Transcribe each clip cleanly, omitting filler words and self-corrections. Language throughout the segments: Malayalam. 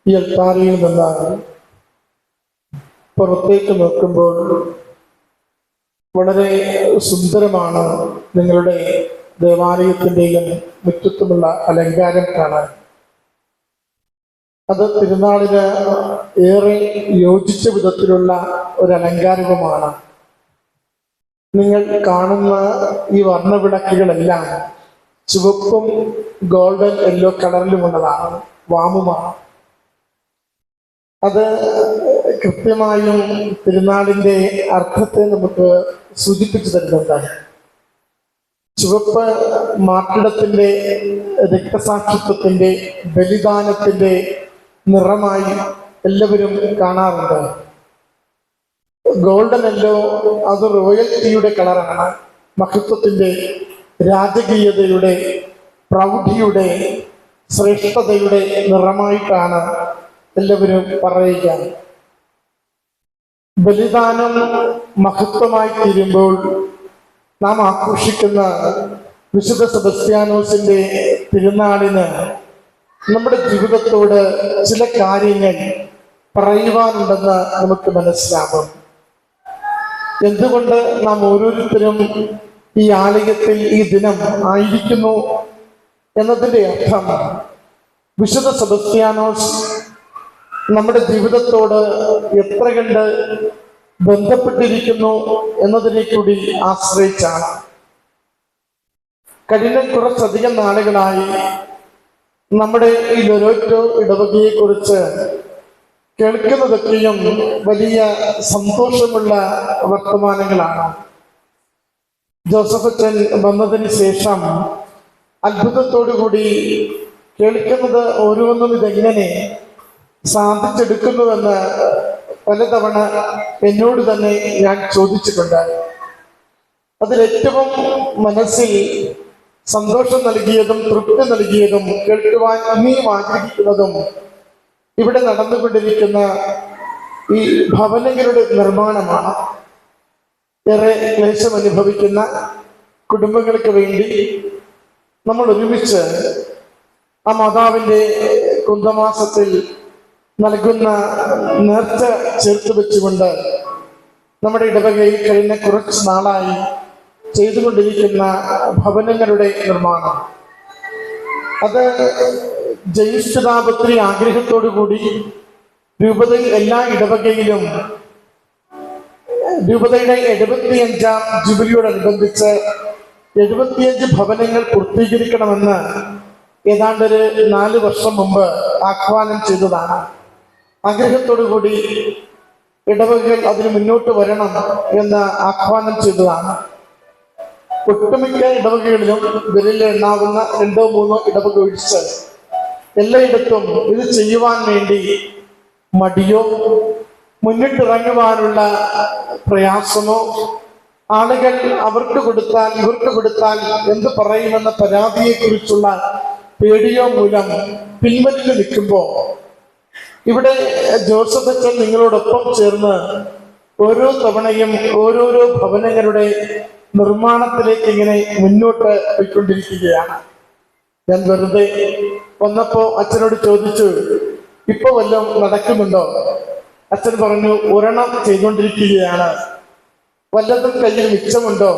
ഈ അൾത്താരയിൽ നിന്ന് പുറത്തേക്ക് നോക്കുമ്പോൾ വളരെ സുന്ദരമാണ് നിങ്ങളുടെ ദേവാലയത്തിൻ്റെയും മുറ്റത്തുമുള്ള അലങ്കാരം കാണാൻ. അത് തിരുനാളിന് ഏറെ യോജിച്ച വിധത്തിലുള്ള ഒരു അലങ്കാരവുമാണ്. നിങ്ങൾ കാണുന്ന ഈ വർണ്ണവിളക്കുകളെല്ലാം ചുവപ്പും ഗോൾഡൻ യെല്ലോ കളറിലുമുള്ളതാണ്, വാമുമാണ്. അത് കൃത്യമായും തിരുനാളിൻ്റെ അർത്ഥത്തെ നമുക്ക് സൂചിപ്പിച്ചു തരുന്നതാണ്. ചുവപ്പ് മാർട്ടിടത്തിൻ്റെ, രക്തസാക്ഷിത്വത്തിൻ്റെ, ബലിദാനത്തിൻ്റെ നിറമായി എല്ലാവരും കാണാറുണ്ട്. ഗോൾഡൻ യെല്ലോ അത് റോയൽറ്റിയുടെ കളറാണ്, മഹത്വത്തിൻ്റെ, രാജകീയതയുടെ, പ്രൗഢിയുടെ, ശ്രേഷ്ഠതയുടെ നിറമായിട്ടാണ് എല്ലാവരും പറയുക. ബലിദാനം മഹത്വമായി തീരുമ്പോൾ നാം ആഘോഷിക്കുന്ന വിശുദ്ധ സെബസ്ത്യാനോസിന്റെ തിരുനാളിന് നമ്മുടെ ജീവിതത്തോട് ചില കാര്യങ്ങൾ പറയുവാനുണ്ടെന്ന് നമുക്ക് മനസ്സിലാകും. എന്തുകൊണ്ട് നാം ഓരോരുത്തരും ഈ ആലയത്തിൽ ഈ ദിനം ആയിരിക്കുന്നു എന്നതിൻ്റെ അർത്ഥം വിശുദ്ധ സെബസ്ത്യാനോസ് നമ്മുടെ ജീവിതത്തോട് എത്ര കണ്ട് ബന്ധപ്പെട്ടിരിക്കുന്നു എന്നതിനെ കൂടി ആശ്രയിച്ചാണ്. കഴിഞ്ഞ കുറച്ചധികം നാളുകളായി നമ്മുടെ ഈ ലൊരേറ്റോ ഇടവകയെ കുറിച്ച് കേൾക്കുന്നതൊക്കെയും വലിയ സന്തോഷമുള്ള വർത്തമാനങ്ങളാണ്. ജോസഫ് അച്ഛൻ വന്നതിന് ശേഷം അത്ഭുതത്തോടുകൂടി കേൾക്കുന്നത് ഓരോന്നും ഇതെങ്ങനെ സാധിച്ചെടുക്കുന്നുവെന്ന് പലതവണ എന്നോട് തന്നെ ഞാൻ ചോദിച്ചിട്ടുണ്ട്. അതിലേറ്റവും മനസ്സിൽ സന്തോഷം നൽകിയതും തൃപ്തി നൽകിയതും കേൾക്കുവാൻ ഇനിയും ആഗ്രഹിക്കുന്നതും ഇവിടെ നടന്നുകൊണ്ടിരിക്കുന്ന ഈ ഭവനങ്ങളുടെ നിർമ്മാണമാണ്. ഏറെ ക്ലേശം അനുഭവിക്കുന്ന കുടുംബങ്ങൾക്ക് വേണ്ടി നമ്മൾ ഒരുമിച്ച് ആ മാതാവിൻ്റെ കുംഭമാസത്തിൽ നൽകുന്ന നേർച്ച ചേർത്ത് വെച്ചുകൊണ്ട് നമ്മുടെ ഇടവകയിൽ കഴിഞ്ഞ കുറച്ച് നാളായി ചെയ്തുകൊണ്ടിരിക്കുന്ന ഭവനങ്ങളുടെ നിർമ്മാണം, അത് ജയിഷ്ഠതാപത്രി ആഗ്രഹത്തോടു കൂടി രൂപതയിൽ എല്ലാ ഇടവകയിലും രൂപതയുടെ 75ാം ജൂബിലിയോടനുബന്ധിച്ച് 75 ഭവനങ്ങൾ പൂർത്തീകരിക്കണമെന്ന് ഏതാണ്ടൊരു 4 വർഷം മുമ്പ് ആഹ്വാനം ചെയ്തതാണ്. ആഗ്രഹത്തോടു കൂടി ഇടവകകൾ അതിന് മുന്നോട്ട് വരണം എന്ന് ആഹ്വാനം ചെയ്തതാണ്. ഒട്ടുമിക്ക ഇടവകകളിലും വിരലിൽ എണ്ണാവുന്ന 2-3 ഇടവക ഒഴിച്ച് എല്ലായിടത്തും ഇത് ചെയ്യുവാൻ വേണ്ടി മടിയോ മുന്നിട്ടിറങ്ങുവാനുള്ള പ്രയാസമോ, ആളുകൾ അവർക്ക് കൊടുത്താൽ ഇവർക്ക് കൊടുത്താൽ എന്ത് പറയുമെന്ന പരാതിയെക്കുറിച്ചുള്ള പേടിയോ മൂലം പിൻവലിഞ്ഞു നിൽക്കുമ്പോൾ ഇവിടെ ജോസഫ് അച്ഛൻ നിങ്ങളോടൊപ്പം ചേർന്ന് ഓരോ തവണയും ഓരോരോ ഭവനങ്ങളുടെ നിർമ്മാണത്തിലേക്ക് ഇങ്ങനെ മുന്നോട്ട് പോയിക്കൊണ്ടിരിക്കുകയാണ്. ഞാൻ വെറുതെ വന്നപ്പോ അച്ഛനോട് ചോദിച്ചു, ഇപ്പൊ വല്ലതും നടക്കുന്നുണ്ടോ? അച്ഛൻ പറഞ്ഞു, ഒരെണ്ണം ചെയ്തുകൊണ്ടിരിക്കുകയാണ്. വല്ലതും കയ്യിൽ മിച്ചമുണ്ടോ?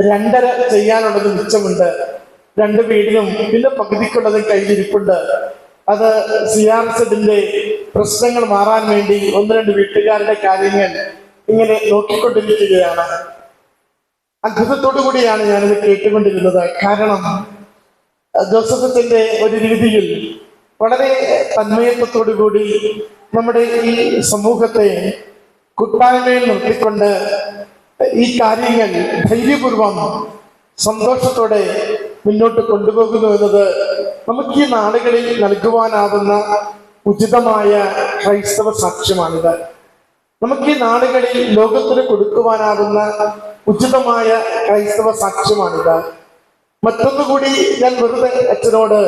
2.5 ചെയ്യാനുള്ളത് മിച്ചമുണ്ട്. 2 വീടിനും പിന്നെ പകുതിക്കുള്ളതും കയ്യിലിരിപ്പുണ്ട്. അത് CRZ പ്രശ്നങ്ങൾ മാറാൻ വേണ്ടി 1-2 വീട്ടുകാരുടെ കാര്യങ്ങൾ ഇങ്ങനെ നോക്കിക്കൊണ്ടിരിക്കുകയാണ്. അത്ഭുതത്തോടു കൂടിയാണ് ഞാനിത് കേട്ടുകൊണ്ടിരുന്നത്. കാരണം ജോസഫ് അച്ഛൻ്റെ ഒരു രീതിയിൽ വളരെ തന്മയത്വത്തോടു കൂടി നമ്മുടെ ഈ സമൂഹത്തെ കൂട്ടായ്മയിൽ നിർത്തിക്കൊണ്ട് ഈ കാര്യങ്ങൾ ധൈര്യപൂർവം സന്തോഷത്തോടെ മുന്നോട്ട് കൊണ്ടുപോകുന്നു എന്നത് നമുക്ക് ഈ നാടുകളിൽ നൽകുവാനാവുന്ന ഉചിതമായ ക്രൈസ്തവ സാക്ഷ്യമാണിത്. നമുക്ക് ഈ നാടുകളിൽ ലോകത്തിന് കൊടുക്കുവാനാവുന്ന ഉചിതമായ ക്രൈസ്തവ സാക്ഷ്യമാണിത്. മറ്റൊന്നുകൂടി ഞാൻ വെറുതെ അച്ഛനോട്,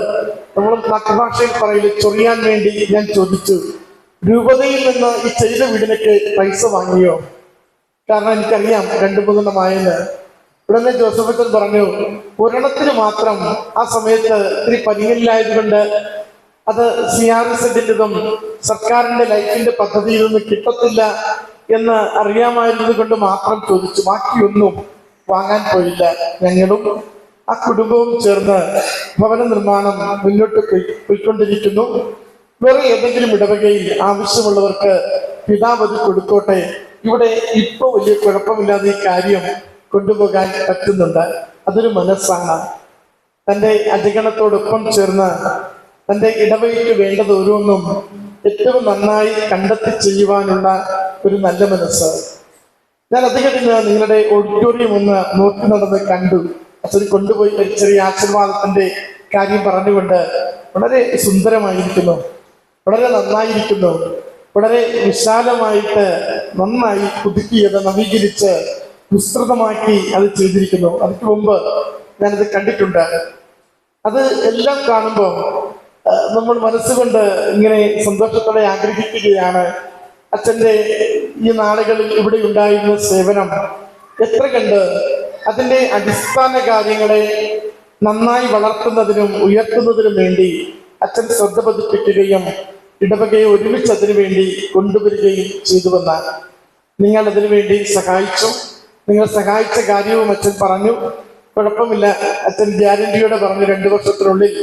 നമ്മൾ നാട്ടുഭാഷയിൽ പറയില്ല, ചൊറിയാൻ വേണ്ടി ഞാൻ ചോദിച്ചു, രൂപതയിൽ നിന്ന് ഈ ചെയ്ത വീടിനൊക്കെ പൈസ വാങ്ങിയോ? കാരണം എനിക്കറിയാം 2-3 ആയെന്ന്. ഉടനെ ജോസഫ് അച്ഛൻ പറഞ്ഞു, ഒരെണ്ണത്തിന് മാത്രം ആ സമയത്ത് ഇത്തിരി പരിങ്ങില്ലായതുകൊണ്ട് അത് CRZ-ന്റെതും സർക്കാരിന്റെ ലൈഫിന്റെ പദ്ധതിയിൽ നിന്ന് കിട്ടത്തില്ല എന്ന് അറിയാമായിരുന്നത് കൊണ്ട് മാത്രം ചോദിച്ചു. ബാക്കിയൊന്നും വാങ്ങാൻ പോയില്ല. ഞങ്ങളും ആ കുടുംബവും ചേർന്ന് ഭവന നിർമ്മാണം മുന്നോട്ട് പോയിക്കൊണ്ടിരിക്കുന്നു. വേറെ ഏതെങ്കിലും ഇടവകയിൽ ആവശ്യമുള്ളവർക്ക് പിതാവ് അത് കൊടുത്തോട്ടെ. ഇവിടെ ഇപ്പൊ വലിയ കുഴപ്പമില്ലാതെ ഈ കാര്യം കൊണ്ടുപോകാൻ പറ്റുന്നുണ്ട്. അതൊരു മനസ്സാണ്. തൻ്റെ അജഗണത്തോടൊപ്പം ചേർന്ന് തൻ്റെ ഇടവകയ്ക്ക് വേണ്ടത് ഓരോന്നും ഏറ്റവും നന്നായി കണ്ടെത്തി ചെയ്യുവാനുള്ള ഒരു നല്ല മനസ്സ്. ഞാൻ അദ്ദേഹത്തിന് നിങ്ങളുടെ ഓഡിറ്റോറിയം ഒന്ന് നോക്കി നടന്ന് കണ്ടു. അച്ഛൻ കൊണ്ടുപോയി ഒരു ചെറിയ ആശീർവാദത്തിന്റെ കാര്യം പറഞ്ഞുകൊണ്ട് വളരെ സുന്ദരമായിരിക്കുന്നു, വളരെ നന്നായിരിക്കുന്നു, വളരെ വിശാലമായിട്ട് നന്നായി പുതുക്കിയത് നവീകരിച്ച് വിസ്തൃതമാക്കി അത് ചെയ്തിരിക്കുന്നു. അതിന് മുമ്പ് ഞാനത് കണ്ടിട്ടുണ്ട്. അത് എല്ലാം കാണുമ്പോൾ നമ്മൾ മനസ്സുകൊണ്ട് ഇങ്ങനെ സന്തോഷത്തോടെ ആഗ്രഹിക്കുകയാണ്. അച്ഛൻ്റെ ഈ നാളുകളിൽ ഇവിടെ ഉണ്ടായിരുന്ന സേവനം എത്ര കണ്ട് അതിൻ്റെ അടിസ്ഥാന കാര്യങ്ങളെ നന്നായി വളർത്തുന്നതിനും ഉയർത്തുന്നതിനും വേണ്ടി അച്ഛൻ ശ്രദ്ധ പതിപ്പിക്കുകയും ഇടവകയെ ഒരുമിച്ച് അതിനു വേണ്ടി കൊണ്ടുവരികയും ചെയ്തുവെന്നാൽ നിങ്ങൾ അതിനു വേണ്ടി സഹായിച്ചു. നിങ്ങൾ സഹായിച്ച കാര്യവും അച്ഛൻ പറഞ്ഞു. കുഴപ്പമില്ല, അച്ഛൻ ഗ്യാരണ്ടിയോടെ പറഞ്ഞു 2 വർഷത്തിനുള്ളിൽ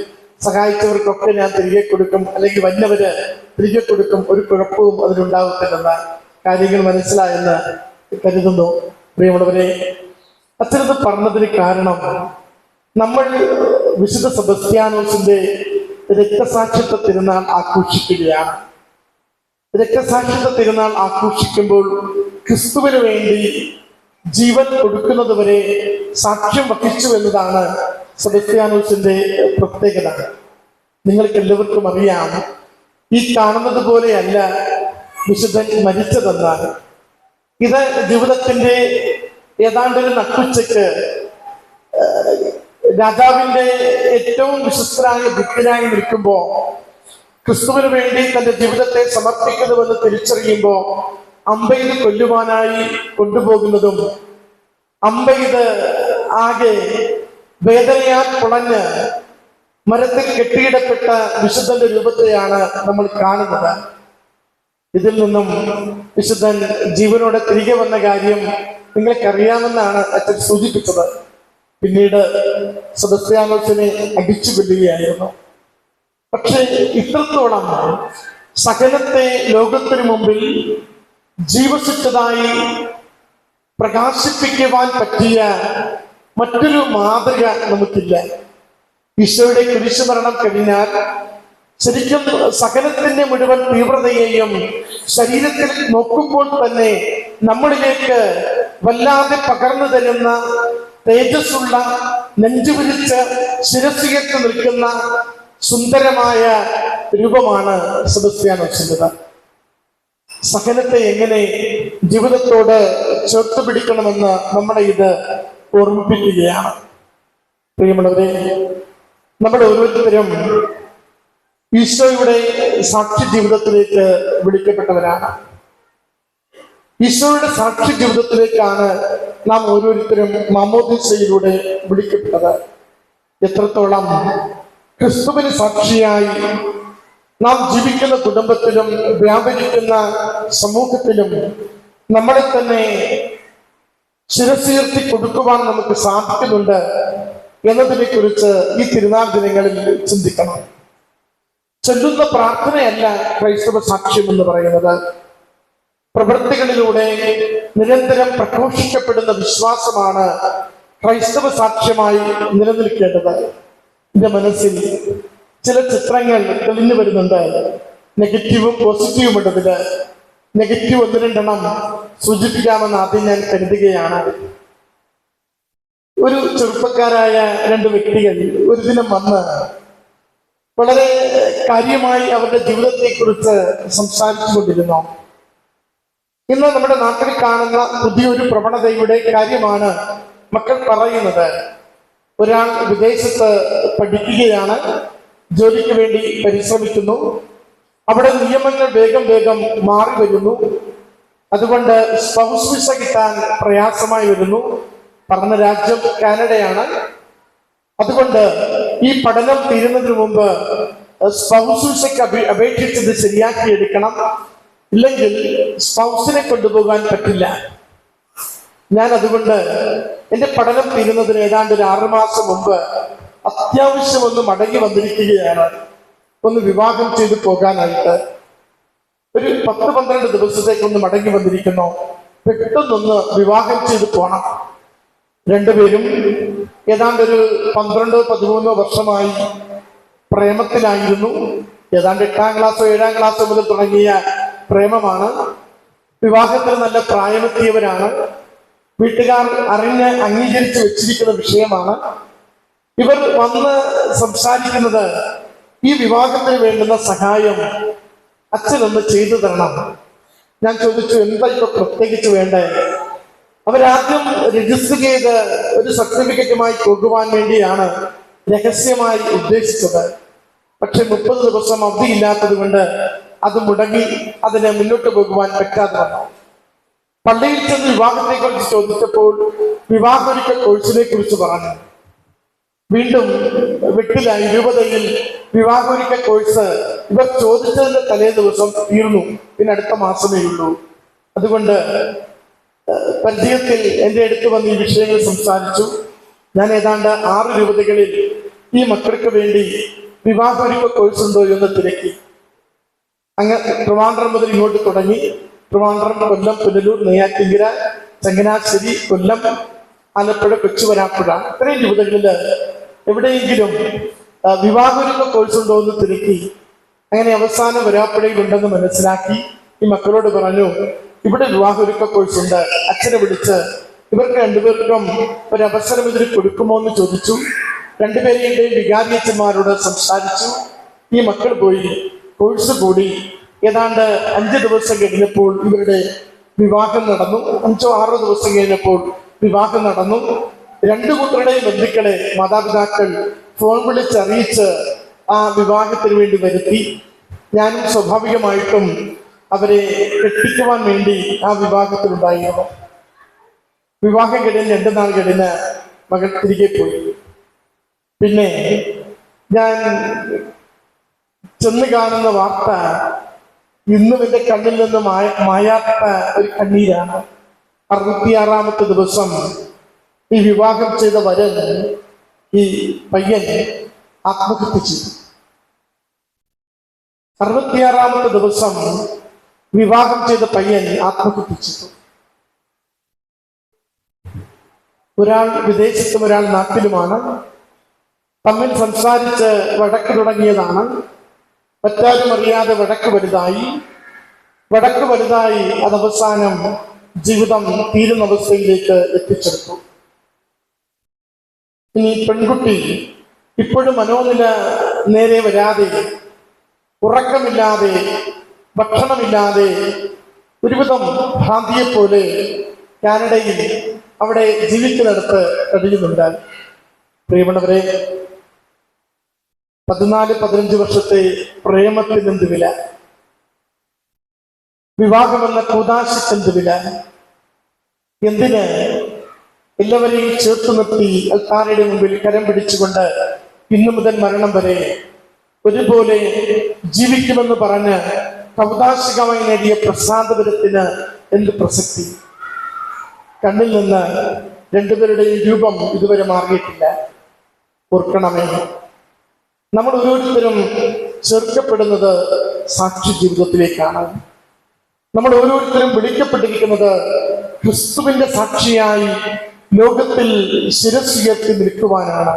സഹായിച്ചവർക്കൊക്കെ ഞാൻ തിരികെ കൊടുക്കും, അല്ലെങ്കിൽ വന്നവര് തിരികെ കൊടുക്കും, ഒരു കുഴപ്പവും അതിലുണ്ടാവത്തില്ലെന്ന കാര്യങ്ങൾ മനസ്സിലായെന്ന് കരുതുന്നു. പ്രിയമുള്ളവരെ, അച്ഛനത് പറഞ്ഞതിന് കാരണം നമ്മൾ വിശുദ്ധ സെബസ്ത്യാനോസിന്റെ രക്തസാക്ഷിത്വ തിരുനാൾ ആഘോഷിക്കുകയാണ്. രക്തസാക്ഷിത്വ തിരുനാൾ ആഘോഷിക്കുമ്പോൾ ക്രിസ്തുവിന് വേണ്ടി ജീവൻ കൊടുക്കുന്നത് വരെ സാക്ഷ്യം വഹിച്ചു എന്നതാണ് സെബസ്ത്യാനോസിന്റെ പ്രത്യേകത. നിങ്ങൾക്ക് എല്ലാവർക്കും അറിയാം, ഈ കാണുന്നത് പോലെയല്ല വിശുദ്ധൻ മരിച്ചതെന്നാൽ. ഇത് ജീവിതത്തിന്റെ ഏതാണ്ടൊരു നട്ടുച്ചയ്ക്ക് രാജാവിന്റെ ഏറ്റവും വിശ്വസ്തനായ ഭക്തനായി നിൽക്കുമ്പോ ക്രിസ്തുവിന് വേണ്ടി തന്റെ ജീവിതത്തെ സമർപ്പിക്കുന്നുവെന്ന് തിരിച്ചറിയുമ്പോ അമ്പെയ്ത് കൊല്ലുവാനായി കൊണ്ടുപോകുന്നതും അമ്പെയ്ത് ആകെ വേദനയാൽ പൊളഞ്ഞ് മരത്തിൽ കെട്ടിയിടപ്പെട്ട വിശുദ്ധന്റെ രൂപത്തെയാണ് നമ്മൾ കാണുന്നത്. ഇതിൽ നിന്നും വിശുദ്ധൻ ജീവനോടെ തിരികെ വന്ന കാര്യം നിങ്ങൾക്കറിയാമെന്നാണ് അച്ഛൻ സൂചിപ്പിച്ചത്. പിന്നീട് സെബസ്ത്യാനോസിനെ അടിച്ചു കൊല്ലുകയായിരുന്നു. പക്ഷെ ഇത്രത്തോളം സകലത്തെ ലോകത്തിനു മുമ്പിൽ ജീവസിച്ചതായി പ്രകാശിപ്പിക്കുവാൻ പറ്റിയ മറ്റൊരു മാതൃക നമുക്കില്ല. ഈശോയുടെ കുരിശുമരണം കഴിഞ്ഞാൽ ശരിക്കും സകലത്തിന്റെ മുഴുവൻ തീവ്രതയെയും ശരീരത്തിൽ നോക്കുമ്പോൾ തന്നെ നമ്മളിലേക്ക് വല്ലാതെ പകർന്നു തരുന്ന തേജസ്സുള്ള, നെഞ്ചുവിരിച്ച് ശിരസ്സുയർത്തി നിൽക്കുന്ന സുന്ദരമായ രൂപമാണ് സെബസ്ത്യാനോസിൻ്റെത്. സഹനത്തെ എങ്ങനെ ജീവിതത്തോട് ചേർത്ത് പിടിക്കണമെന്ന് നമ്മളെ ഇത് ഓർമ്മിപ്പിക്കുകയാണ്. പ്രിയമുള്ളവരെ, നമ്മുടെ ഓരോരുത്തരും ഈശോയുടെ സാക്ഷി ജീവിതത്തിലേക്ക് വിളിക്കപ്പെട്ടവരാണ്. ഈശോയുടെ സാക്ഷി ജീവിതത്തിലേക്കാണ് നാം ഓരോരുത്തരും മാമോദീസയിലൂടെ വിളിക്കപ്പെട്ടത്. എത്രത്തോളം ക്രിസ്തുവിന് സാക്ഷിയായി നാം ജീവിക്കുന്ന കുടുംബത്തിലും വ്യാപരിക്കുന്ന സമൂഹത്തിലും നമ്മളെ തന്നെ ശിരസുയർത്തി കൊടുക്കുവാൻ നമുക്ക് സാധിക്കുന്നുണ്ട് എന്നതിനെ കുറിച്ച് ഈ തിരുനാൾ ദിനങ്ങളിൽ ചിന്തിക്കണം. ചൊല്ലുന്ന പ്രാർത്ഥനയല്ല ക്രൈസ്തവ സാക്ഷ്യം എന്ന് പറയുന്നത്. പ്രവൃത്തികളിലൂടെ നിരന്തരം പ്രഘോഷിക്കപ്പെടുന്ന വിശ്വാസമാണ് ക്രൈസ്തവ സാക്ഷ്യമായി നിലനിൽക്കേണ്ടത്. എന്റെ മനസ്സിൽ ചില ചിത്രങ്ങൾ തെളിഞ്ഞു വരുന്നുണ്ട്. നെഗറ്റീവും പോസിറ്റീവും ഉണ്ടതില്. നെഗറ്റീവ് 1-2 സൂചിപ്പിക്കാമെന്ന് ആദ്യം ഞാൻ കരുതുകയാണ്. ഒരു ചെറുപ്പക്കാരായ 2 വ്യക്തികൾ ഒരു ദിനം വന്ന് വളരെ കാര്യമായി അവരുടെ ജീവിതത്തെ കുറിച്ച് സംസാരിച്ചു കൊണ്ടിരുന്നു. ഇന്ന് നമ്മുടെ നാട്ടിൽ കാണുന്ന പുതിയൊരു പ്രവണതയുടെ കാര്യമാണ് മക്കൾ പറയുന്നത്. ഒരാൾ വിദേശത്ത് പഠിക്കുകയാണ്, ജോലിക്ക് വേണ്ടി പരിശ്രമിക്കുന്നു. അവിടെ നിയമങ്ങൾ വേഗം വേഗം മാറി വരുന്നു. അതുകൊണ്ട് സ്പൗസ് വിസ കിട്ടാൻ പ്രയാസമായി വരുന്നു. പഠന രാജ്യം കാനഡയാണ്. അതുകൊണ്ട് ഈ പഠനം തീരുന്നതിന് മുമ്പ് സ്പൗസിലേക്ക് അപേക്ഷിച്ചത് ശരിയാക്കി എടുക്കണം, ഇല്ലെങ്കിൽ സ്പൗസിനെ കൊണ്ടുപോകാൻ പറ്റില്ല. ഞാൻ അതുകൊണ്ട് എൻ്റെ പഠനം തീരുന്നതിന് ഏതാണ്ട് ഒരു 6 മാസം മുമ്പ് അത്യാവശ്യം ഒന്ന് മടങ്ങി വന്നിരിക്കുകയാണ്, ഒന്ന് വിവാഹം ചെയ്ത് പോകാനായിട്ട്. ഒരു 10-12 ദിവസത്തേക്കൊന്ന് മടങ്ങി വന്നിരിക്കുന്നു. പെട്ടെന്നൊന്ന് വിവാഹം ചെയ്ത് പോണം. രണ്ടുപേരും ഏതാണ്ട് ഒരു 12-13 വർഷമായി പ്രേമത്തിലായിരുന്നു. ഏതാണ്ട് 8ാം ക്ലാസ്സോ 7ാം ക്ലാസ്സോ മുതൽ തുടങ്ങിയ പ്രേമമാണ്. വിവാഹത്തിന് നല്ല പ്രായമെത്തിയവരാണ്. വീട്ടുകാർ അറിഞ്ഞ് അംഗീകരിച്ച് വെച്ചിരിക്കുന്ന വിഷയമാണ്. ഇവർ വന്ന് സംസാരിക്കുന്നത് ഈ വിവാഹത്തിന് വേണ്ടുന്ന സഹായം അച്ഛനൊന്ന് ചെയ്തു തരണം. ഞാൻ ചോദിച്ചു, എന്താ ഇപ്പൊ പ്രത്യേകിച്ച് വേണ്ടേ? അവരാദ്യം രജിസ്റ്റർ ചെയ്ത് ഒരു സർട്ടിഫിക്കറ്റുമായി പോകുവാൻ വേണ്ടിയാണ് രഹസ്യമായി ഉദ്ദേശിച്ചത്. പക്ഷെ 30 ദിവസം അവധിയില്ലാത്തത് കൊണ്ട് അത് മുടങ്ങി, അതിനെ മുന്നോട്ട് പോകുവാൻ പറ്റാതെ വന്നു. പള്ളിയിൽ ചെന്ന് വിവാഹത്തെ കുറിച്ച് ചോദിച്ചപ്പോൾ വിവാഹൊരുക്കൽ കോഴ്സിനെ കുറിച്ച് പറഞ്ഞു. വീണ്ടും വെട്ടിലായി. 20ൽ വിവാഹൊരുക്കൽ കോഴ്സ് ഇവർ ചോദിച്ചതിന്റെ തലേ ദിവസം തീർന്നു. പിന്നെ അടുത്ത മാസമേ ഉള്ളൂ. അതുകൊണ്ട് പരിചയത്തിൽ എൻ്റെ അടുത്ത് വന്ന് ഈ വിഷയങ്ങൾ സംസാരിച്ചു. ഞാൻ ഏതാണ്ട് 6 രൂപതകളിൽ ഈ മക്കൾക്ക് വേണ്ടി വിവാഹൊരുക്കൽ കോഴ്സ് ഉണ്ടോ എന്ന് തിരക്കി. അങ്ങ് ട്രിവാൻഡ്രം മുതൽ ഇങ്ങോട്ട് തുടങ്ങി. ട്രിവാൻഡ്രം, കൊല്ലം, പുനലൂർ, നെയ്യാറ്റിൻകര, ചങ്ങനാശ്ശേരി, കൊല്ലം, ആലപ്പുഴ, കൊച്ചുവരാപ്പുഴ, ഇത്രയും രൂപതകളിൽ എവിടെയെങ്കിലും വിവാഹൊരുക്കൽ കോഴ്സ് ഉണ്ടോ എന്ന് തിരക്കി. അങ്ങനെ അവസാനം വരാപ്പുഴയിൽ ഉണ്ടെന്ന് മനസ്സിലാക്കി ഈ മക്കളോട് പറഞ്ഞു, ഇവിടെ വിവാഹൊരുക്കൽ കോഴ്സ് ഉണ്ട്, അച്ഛനെ വിളിച്ച് ഇവർക്ക് രണ്ടുപേർക്കും ഒരു അവസരം ഇതിൽ കൊടുക്കുമോ എന്ന് ചോദിച്ചു. രണ്ടുപേരെയും വികാരിയച്ഛന്മാരോട് സംസാരിച്ചു. ഈ മക്കൾ പോയി കോഴ്സ് കൂടി. ഏതാണ്ട് 5 ദിവസം കഴിഞ്ഞപ്പോൾ ഇവരുടെ വിവാഹം നടന്നു. 5-6 ദിവസം കഴിഞ്ഞപ്പോൾ വിവാഹം നടന്നു. 2 കൂട്ടരുടെയും ബന്ധുക്കളെ മാതാപിതാക്കൾ ഫോൺ വിളിച്ചറിയിച്ച് ആ വിവാഹത്തിന് വേണ്ടി വരുത്തി. ഞാനും സ്വാഭാവികമായിട്ടും അവരെ കെട്ടിക്കുവാൻ വേണ്ടി ആ വിവാഹത്തിലുണ്ടായിരുന്നു. വിവാഹം കഴിഞ്ഞ് 2 നാൾ കഴിഞ്ഞ് മകൾ തിരികെ പോയി. പിന്നെ ഞാൻ ചെന്ന് കാണുന്ന വാർത്ത ഇന്നും എൻ്റെ കണ്ണിൽ നിന്ന് മായാത്ത ഒരു കണ്ണീരാണ്. 66ാമത്തെ ദിവസം ഈ വിവാഹം ചെയ്ത വരൻ, ഈ പയ്യൻ ആത്മഹത്യ ചെയ്തു. 66ാമത്തെ ദിവസം വിവാഹം ചെയ്ത പയ്യൻ ആത്മഹത്യ ചെയ്തു. ഒരാൾ വിദേശത്തും ഒരാൾ നാട്ടിലുമാണ്. തമ്മിൽ സംസാരിച്ച് വഴക്ക് തുടങ്ങിയതാണ്. മറ്റാരും അറിയാതെ വഴക്ക് വലുതായി. അതവസാനം ജീവിതം തീരുന്ന അവസ്ഥയിലേക്ക് എത്തിച്ചെടുത്തു. ഇനി പെൺകുട്ടി ഇപ്പോഴും മനോനില നേരെ വരാതെ, ഉറക്കമില്ലാതെ, ഭക്ഷണമില്ലാതെ, ഒരുവിധം ഭ്രാന്തിയെപ്പോലെ കാനഡയിൽ അവിടെ ജീവിക്കുന്നിടത്ത് കഴിയുന്നുണ്ട്. പ്രിയമുള്ളവരെ, 14-15 വർഷത്തെ പ്രേമത്തിന് എന്ത് വില? വിവാഹമെന്ന കൂദാശയ്ക്ക് എന്ത് വില? എന്തിന് എല്ലാവരെയും ചേർത്ത് നിർത്തി അൽത്താരയുടെ മുമ്പിൽ കരം പിടിച്ചുകൊണ്ട് ഇന്നു മുതൽ മരണം വരെ ഒരുപോലെ ജീവിക്കുമെന്ന് പറഞ്ഞ് കൗതാശികമായി നേടിയ പ്രസാദപരത്തിന് എന്ത് പ്രസക്തി? കണ്ണിൽ നിന്ന് രണ്ടുപേരുടെയും രൂപം ഇതുവരെ മാറിയിട്ടില്ല. ഓർക്കണമേ, നമ്മൾ ഓരോരുത്തരും ചേർക്കപ്പെടുന്നത് സാക്ഷി ജീവിതത്തിലേക്കാണ്. നമ്മൾ ഓരോരുത്തരും വിളിക്കപ്പെട്ടിരിക്കുന്നത് ക്രിസ്തുവിന്റെ സാക്ഷിയായി ലോകത്തിൽ ശിരസ്സുയർത്തി നിൽക്കുവാനാണ്.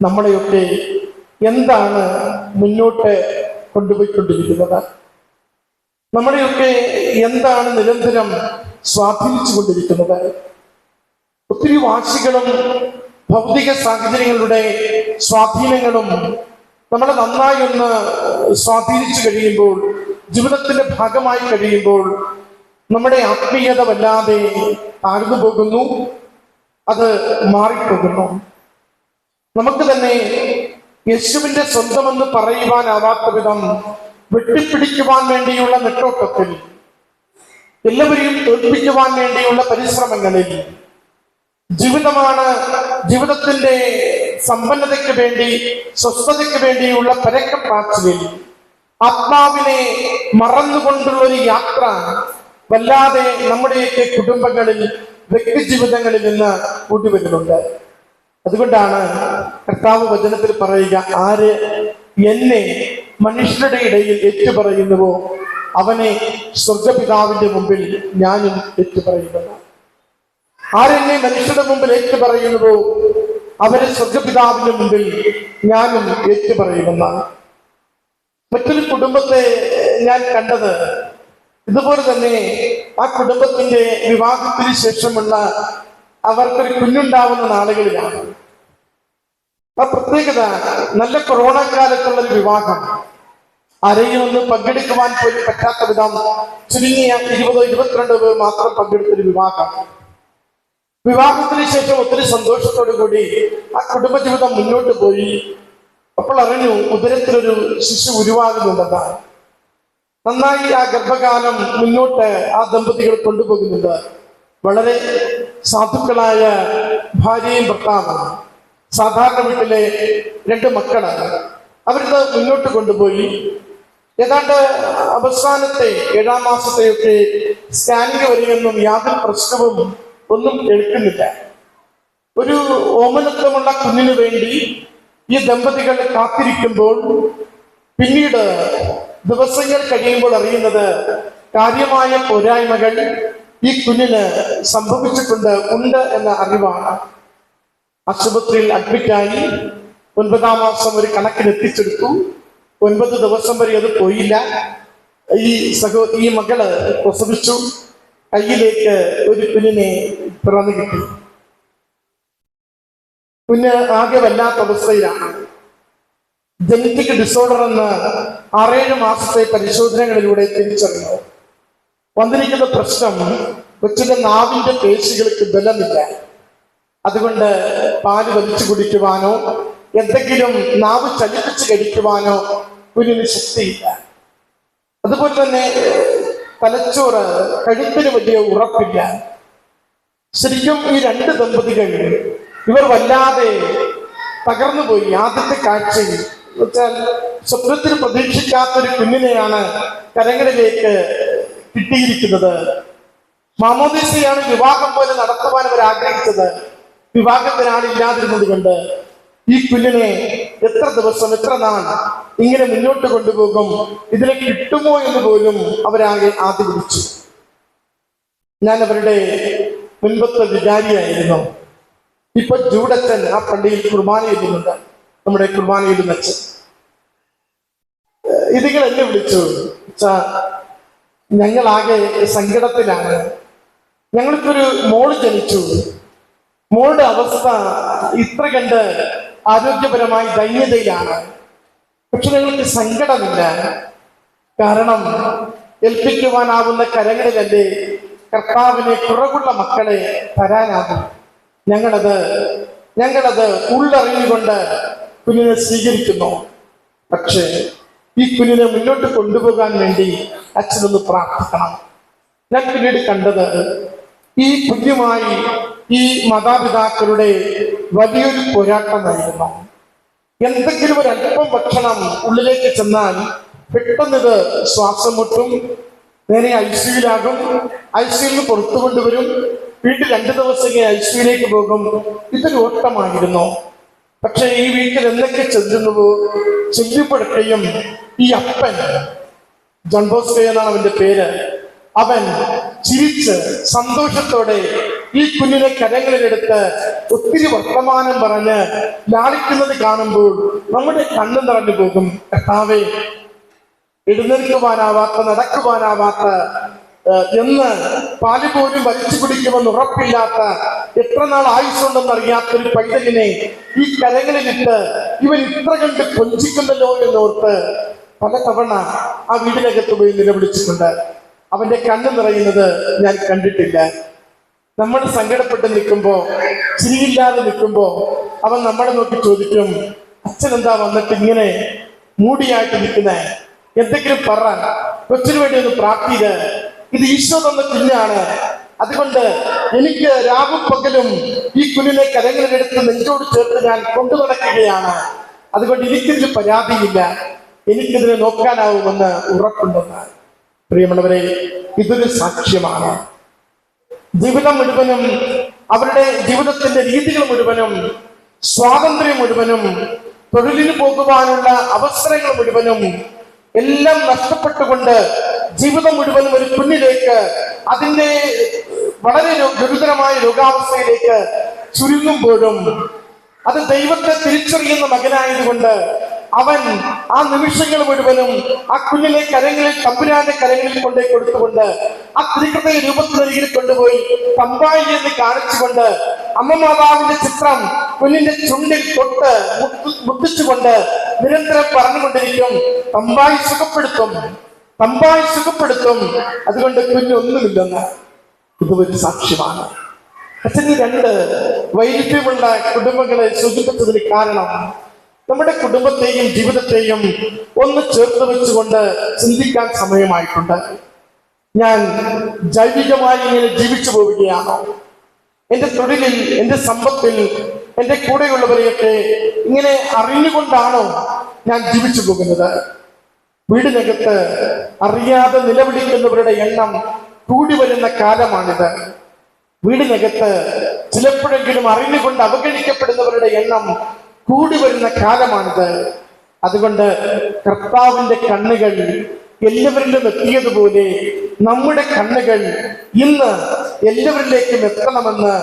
നമ്മളെയൊക്കെ എന്താണ് മുന്നോട്ട് കൊണ്ടുപോയിക്കൊണ്ടിരിക്കുന്നത്? നമ്മളെയൊക്കെ എന്താണ് നിരന്തരം സ്വാധീനിച്ചു കൊണ്ടിരിക്കുന്നത്? ഒത്തിരി വാശികളും ഭൗതിക സാഹചര്യങ്ങളുടെ സ്വാധീനങ്ങളും നമ്മളെ നന്നായി ഒന്ന് സ്വാധീനിച്ചു കഴിയുമ്പോൾ, ജീവിതത്തിന്റെ ഭാഗമായി കഴിയുമ്പോൾ നമ്മുടെ ആത്മീയത വല്ലാതെ താഴ്ന്നു പോകുന്നു, അത് മാറിപ്പോകുന്നു. നമുക്ക് തന്നെ യേശുവിന്റെ സ്വന്തമെന്ന് പറയുവാനാവാത്ത വിധം വെട്ടിപ്പിടിക്കുവാൻ വേണ്ടിയുള്ള നെട്ടോട്ടത്തിൽ, എല്ലാവരെയും തോൽപ്പിക്കുവാൻ വേണ്ടിയുള്ള പരിശ്രമങ്ങളിൽ, ജീവിതമാണ്, ജീവിതത്തിന്റെ സമ്പന്നതയ്ക്ക് വേണ്ടി, സ്വസ്ഥതയ്ക്ക് വേണ്ടിയുള്ള പരക്കം പാച്ചിലിൽ ആത്മാവിനെ മറന്നുകൊണ്ടുള്ള ഒരു യാത്ര വല്ലാതെ നമ്മുടെയൊക്കെ കുടുംബങ്ങളിൽ, വ്യക്തിജീവിതങ്ങളിൽ നിന്ന് കൂട്ടിവരുന്നുണ്ട്. അതുകൊണ്ടാണ് കർത്താവ് വചനത്തിൽ പറയുക, ആര് എന്നെ മനുഷ്യരുടെ ഇടയിൽ ഏറ്റുപറയുന്നുവോ അവനെ സ്വർഗപിതാവിന്റെ മുമ്പിൽ ഞാനും ഏറ്റുപറയുന്നു. ആരെന്നെ മനുഷ്യരുടെ മുമ്പിൽ ഏറ്റുപറയുന്നുവോ അവരെ സ്വർഗപിതാവിന്റെ മുമ്പിൽ ഞാനും ഏറ്റുപറയുമെന്നാണ്. മറ്റൊരു കുടുംബത്തെ ഞാൻ കണ്ടത് ഇതുപോലെ തന്നെ. ആ കുടുംബത്തിന്റെ വിവാഹത്തിന് ശേഷമുള്ള അവർക്കൊരു കുഞ്ഞുണ്ടാവുന്ന നാളുകളിലാണ്. ആ പ്രത്യേകത, നല്ല കൊറോണ കാലത്തുള്ളൊരു വിവാഹം, ആരെയും ഒന്ന് പങ്കെടുക്കുവാൻ പോലും പറ്റാത്ത വിധം ചുരുങ്ങിയ 20-22 പേർ മാത്രം പങ്കെടുത്തൊരു വിവാഹം. വിവാഹത്തിന് ശേഷം ഒത്തിരി സന്തോഷത്തോടു കൂടി ആ കുടുംബജീവിതം മുന്നോട്ട് പോയി. അപ്പോൾ അറിഞ്ഞു ഉദരത്തിലൊരു ശിശു ഉരുവാകുന്നുണ്ടെന്നാണ്. നന്നായി ആ ഗർഭകാലം മുന്നോട്ട് ആ ദമ്പതികൾ കൊണ്ടുപോകുന്നുണ്ട്. വളരെ സാധുക്കളായ ഭാര്യയും ഭർത്താവും, സാധാരണ വീട്ടിലെ 2 മക്കളാണ്. അവരിത് മുന്നോട്ട് കൊണ്ടുപോയി. ഏതാണ്ട് അവസാനത്തെ 7-ാം മാസത്തെയൊക്കെ സ്കാനിങ് വരികയൊന്നും യാതൊരു പ്രശ്നവും ഒന്നും കേൾക്കുന്നില്ല. ഒരു ഓമനത്വമുള്ള കുഞ്ഞിനു വേണ്ടി ഈ ദമ്പതികൾ കാത്തിരിക്കുമ്പോൾ പിന്നീട് ദിവസങ്ങൾ കഴിയുമ്പോൾ അറിയുന്നത് കാര്യമായ പോരായ്മകൾ ഈ കുഞ്ഞിന് ഉണ്ട് എന്ന അറിവാണ്. ആശുപത്രിയിൽ അഡ്മിറ്റായി 9-ാം മാസം ഒരു കണക്കിന് എത്തിച്ചെടുത്തു. 9 ദിവസം വരെ അത് പോയില്ല. ഈ മകള് പ്രസവിച്ചു. കയ്യിലേക്ക് ഒരു കുഞ്ഞിനെ പിറന്നു കിട്ടി. കുഞ്ഞ് ആകെ വല്ലാത്ത അവസ്ഥയിലാണ്. ജനറ്റിക് ഡിസോർഡർ എന്ന് 6-7 മാസത്തെ പരിശോധനകളിലൂടെ തിരിച്ചറിഞ്ഞു. വന്നിരിക്കുന്ന പ്രശ്നം, കൊച്ചിന്റെ നാവിന്റെ പേശികൾക്ക് ബലമില്ല. അതുകൊണ്ട് പാല് വലിച്ചു കുടിക്കുവാനോ എന്തെങ്കിലും നാവ് ചലിപ്പിച്ച് കഴിക്കുവാനോ കുഞ്ഞിന് ശക്തിയില്ല. അതുപോലെ തന്നെ തലച്ചോറ്, കഴുത്തിന് വലിയ ഉറപ്പില്ല. ശരിക്കും ഈ 2 ദമ്പതികൾ ഇവർ വല്ലാതെ തകർന്നുപോയി. ആദ്യത്തെ കാഴ്ചയിൽ വെച്ചാൽ സ്വപ്നത്തിൽ പ്രതീക്ഷിക്കാത്തൊരു കുഞ്ഞിനെയാണ് കരങ്ങളിലേക്ക് കിട്ടിയിരിക്കുന്നത്. മാമോദീസയാണ് വിവാഹം പോലെ നടത്തുവാൻ അവർ ആഗ്രഹിച്ചത്. വിവാഹത്തിനാളില്ലാതിരുന്നത് കൊണ്ട് ഈ കുഞ്ഞിനെ എത്ര ദിവസം, എത്ര നാൾ ഇങ്ങനെ മുന്നോട്ട് കൊണ്ടുപോകും, ഇതിനെ കിട്ടുമോ എന്ന് പോലും അവരാകെ ആദ്യ പിടിച്ചു. ഞാൻ അവരുടെ മുൻപത്തെ വികാരിയായിരുന്നു. ഇപ്പൊ ജൂഡച്ചൻ ആ പള്ളിയിൽ കുർബാന ചെയ്യുന്നുണ്ട്, നമ്മുടെ കുർബാനയിൽ വെച്ച്. ഇതിങ്ങൾ എന്നെ വിളിച്ചു, ഞങ്ങളാകെ സങ്കടത്തിലാണ്. ഞങ്ങൾക്കൊരു മോള് ജനിച്ചു. മോളുടെ അവസ്ഥ ഇത്ര കണ്ട് ആരോഗ്യപരമായി ദൈന്യതയിലാണ്. പക്ഷെ ഞങ്ങൾക്ക് സങ്കടമില്ല. കാരണം ഏൽപ്പിക്കുവാനാവുന്ന കരങ്ങളിലല്ലേ കർത്താവിനെ കുറവുള്ള മക്കളെ തരാനാകും. ഞങ്ങളത് ഉള്ളറിഞ്ഞുകൊണ്ട് കുഞ്ഞിനെ സ്വീകരിക്കുന്നു. പക്ഷേ ഈ കുഞ്ഞിനെ മുന്നോട്ട് കൊണ്ടുപോകാൻ വേണ്ടി അച്ഛനൊന്ന് പ്രാർത്ഥിക്കണം. ഞാൻ പിന്നീട് കണ്ടത് ഈ കുഞ്ഞുമായി ഈ മാതാപിതാക്കളുടെ വലിയൊരു പോരാട്ടമായിരുന്നു. എന്തെങ്കിലും ഒരല്പം ഭക്ഷണം ഉള്ളിലേക്ക് ചെന്നാൽ പെട്ടെന്നത് ശ്വാസം മുട്ടും, നേരെ ഐസിയുലാകും. ഐസിയിൽ നിന്ന് പുറത്തു കൊണ്ടുവരും. വീട്ടിൽ 2 ദിവസം ഐസിയുലേക്ക് പോകും. ഇതൊരു ഓട്ടമായിരുന്നു. പക്ഷെ ഈ വീട്ടിൽ എന്തൊക്കെ ചെല്ലുന്നുവോ ചെല്ലുമ്പോഴൊക്കെയും ഈ അപ്പൻ, ജോൺ ബോസ്കോ എന്നാണ് അവന്റെ പേര്, അവൻ ചിരിച്ച് സന്തോഷത്തോടെ ഈ കുഞ്ഞിനെ കരങ്ങളിലെടുത്ത് ഒത്തിരി വർത്തമാനം പറഞ്ഞ് ലാളിക്കുന്നത് കാണുമ്പോൾ നമ്മുടെ കണ്ണു നിറഞ്ഞു പോകും. കർത്താവേ, എഴുന്നേൽക്കുവാനാവാത്ത, നടക്കുവാനാവാത്ത, എന്ന് പാല് പോലും വലിച്ചു കുടിക്കുമെന്ന് ഉറപ്പില്ലാത്ത, എത്ര നാൾ ആയുസ്സുണ്ടെന്നറിയാത്തൊരു പൈതലിനെ ഈ കരങ്ങളിലിട്ട് ഇവൻ ഇത്ര കണ്ട് കൊഞ്ചിക്കുന്നല്ലോ എന്നോർത്ത് പലതവണ ആ വീടിനകത്ത് പോയി നിലവിളിച്ചിട്ടുണ്ട്. അവന്റെ കണ്ണ് നിറയുന്നത് ഞാൻ കണ്ടിട്ടില്ല. നമ്മൾ സങ്കടപ്പെട്ട് നിൽക്കുമ്പോ, ചിരിയില്ലാതെ നിൽക്കുമ്പോ അവൻ നമ്മളെ നോക്കി ചോദിക്കും, അച്ഛൻ എന്താ വന്നിട്ട് ഇങ്ങനെ മൂടിയായിട്ട് നിൽക്കുന്നേ? എന്തെങ്കിലും പറ, കൊച്ചിനു വേണ്ടി ഒന്ന് പ്രാർത്ഥിയത്. ഇത് ഈശോ തന്ന കുഞ്ഞാണ്, അതുകൊണ്ട് എനിക്ക് രാവും പകലും ഈ കുഞ്ഞിനെ കരങ്ങളിലെടുത്ത് നെഞ്ചോട് ചേർത്ത് ഞാൻ കൊണ്ടു നടക്കുകയാണ്. അതുകൊണ്ട് എനിക്കിതിൽ പരാതിയില്ല, എനിക്കിതിനെ നോക്കാനാവുമെന്ന് ഉറപ്പുണ്ടെന്ന്. പ്രിയമുള്ളവരെ, ഇതൊരു സാക്ഷ്യമാണ്. ജീവിതം മുഴുവനും, അവരുടെ ജീവിതത്തിന്റെ രീതികൾ മുഴുവനും, സ്വാതന്ത്ര്യം മുഴുവനും, തൊഴിലിന് പോകുവാനുള്ള അവസരങ്ങൾ മുഴുവനും എല്ലാം നഷ്ടപ്പെട്ടുകൊണ്ട് ജീവിതം മുഴുവനും ഒരു കുഞ്ഞിലേക്ക്, അതിന്റെ വളരെ ഗുരുതരമായ രോഗാവസ്ഥയിലേക്ക് ചുരുങ്ങുമ്പോഴും അത് ദൈവത്തെ തിരിച്ചറിയുന്ന മകനായതുകൊണ്ട് അവൻ ആ നിമിഷങ്ങൾ മുഴുവനും ആ കുഞ്ഞിനെ കരങ്ങളിൽ, തമ്പുരാന്റെ കരങ്ങളിൽ കൊണ്ടേ കൊടുത്തുകൊണ്ട് ആ തിരികൃതയ രൂപത്തിനരികിൽ കൊണ്ടുപോയി തമ്പായി എന്ന് കാണിച്ചുകൊണ്ട് അമ്മ മാതാവിന്റെ ചിത്രം കുഞ്ഞിന്റെ ചുണ്ടിൽ തൊട്ട് മുത്തിച്ചുകൊണ്ട് നിരന്തരം പറഞ്ഞുകൊണ്ടിരിക്കും, തമ്പായി സുഖപ്പെടുത്തും, തമ്പായി സുഖപ്പെടുത്തും. അതുകൊണ്ട് കുഞ്ഞൊന്നുമില്ലെന്ന്. ഇത് ഒരു സാക്ഷ്യമാണ്. അച്ഛന് രണ്ട് വൈരുദ്ധ്യമുള്ള കുടുംബങ്ങളെ സൂചിപ്പിച്ചതിന് കാരണം നമ്മുടെ കുടുംബത്തെയും ജീവിതത്തെയും ഒന്ന് ചേർത്ത് വെച്ചുകൊണ്ട് ചിന്തിക്കാൻ സമയമായിട്ടുണ്ട്. ഞാൻ ജൈവികമായി ഇങ്ങനെ ജീവിച്ചു പോവുകയാണോ? എന്റെ തൊഴിലിൽ, എന്റെ സമ്പത്തിൽ, എന്റെ കൂടെയുള്ളവരെയൊക്കെ ഇങ്ങനെ അറിഞ്ഞുകൊണ്ടാണോ ഞാൻ ജീവിച്ചു പോകുന്നത്? വീടിനകത്ത് അറിയാതെ നിലവിളിക്കുന്നവരുടെ എണ്ണം കൂടി വരുന്ന കാലമാണിത്. വീടിനകത്ത് ചിലപ്പോഴെങ്കിലും അറിഞ്ഞുകൊണ്ട് അവഗണിക്കപ്പെടുന്നവരുടെ എണ്ണം കൂടി വരുന്ന കാലമാണിത്. അതുകൊണ്ട് കർത്താവിന്റെ കണ്ണുകൾ എല്ലാവരിലും എത്തിയതുപോലെ നമ്മുടെ കണ്ണുകൾ ഇന്ന് എല്ലാവരിലേക്കും എത്തണമെന്ന്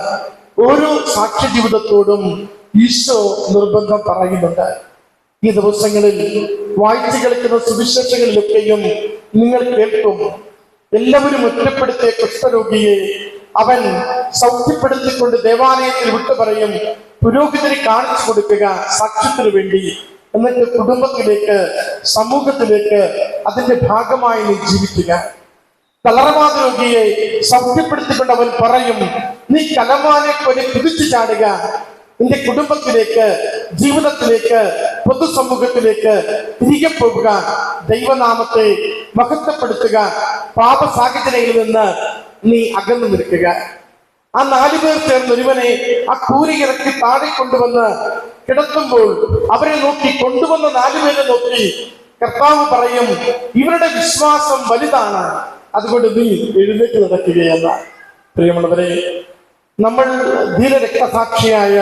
ഓരോ സാക്ഷ്യ ജീവിതത്തോടും ഈശോ നിർബന്ധം പറയുന്നുണ്ട്. ഈ ദിവസങ്ങളിൽ വായിച്ചു കേൾക്കുന്ന സുവിശേഷങ്ങളിലൊക്കെയും നിങ്ങൾ കേൾക്കും, എല്ലാവരും ഒറ്റപ്പെടുത്തിയ കുഷ്ഠരോഗിയെ അവൻ സൗഖ്യപ്പെടുത്തിക്കൊണ്ട് ദേവാലയത്തിൽ വിട്ടു പറയും, പുരോഹിതരെ കാണിച്ചു കൊടുക്കുക സാക്ഷ്യത്തിന് വേണ്ടി. എന്നിട്ട് കുടുംബത്തിലേക്ക്, സമൂഹത്തിലേക്ക് അതിന്റെ ഭാഗമായി നീ ജീവിക്കുക. തളർവാദ രോഗിയെ സൗഖ്യപ്പെടുത്തിക്കൊണ്ട് അവൻ പറയും, നീ കലമാനെ പോലെ കുതിച്ചു ചാടുക, നിന്റെ കുടുംബത്തിലേക്ക്, ജീവിതത്തിലേക്ക്, പൊതുസമൂഹത്തിലേക്ക് തിരികെ പോകുക, ദൈവനാമത്തെ മഹത്വപ്പെടുത്തുക, പാപ സാഹചര്യങ്ങളിൽ നിന്ന് നീ അകന്നു നിൽക്കുക. ആ 4 പേർ ചേർന്ന് ഒരുവനെ ആ കൂരി ഇറക്കി താഴെ കൊണ്ടുവന്ന് കിടത്തുമ്പോൾ അവരെ നോക്കി, കൊണ്ടുവന്ന 4 പേരെ നോക്കി കർത്താവ് പറയും, ഇവരുടെ വിശ്വാസം വലുതാണ്, അതുകൊണ്ട് നീ എഴുന്നേറ്റ് നടക്കുകയെന്ന്. പ്രിയമുള്ളവരെ, നമ്മൾ ധീരരക്തസാക്ഷിയായ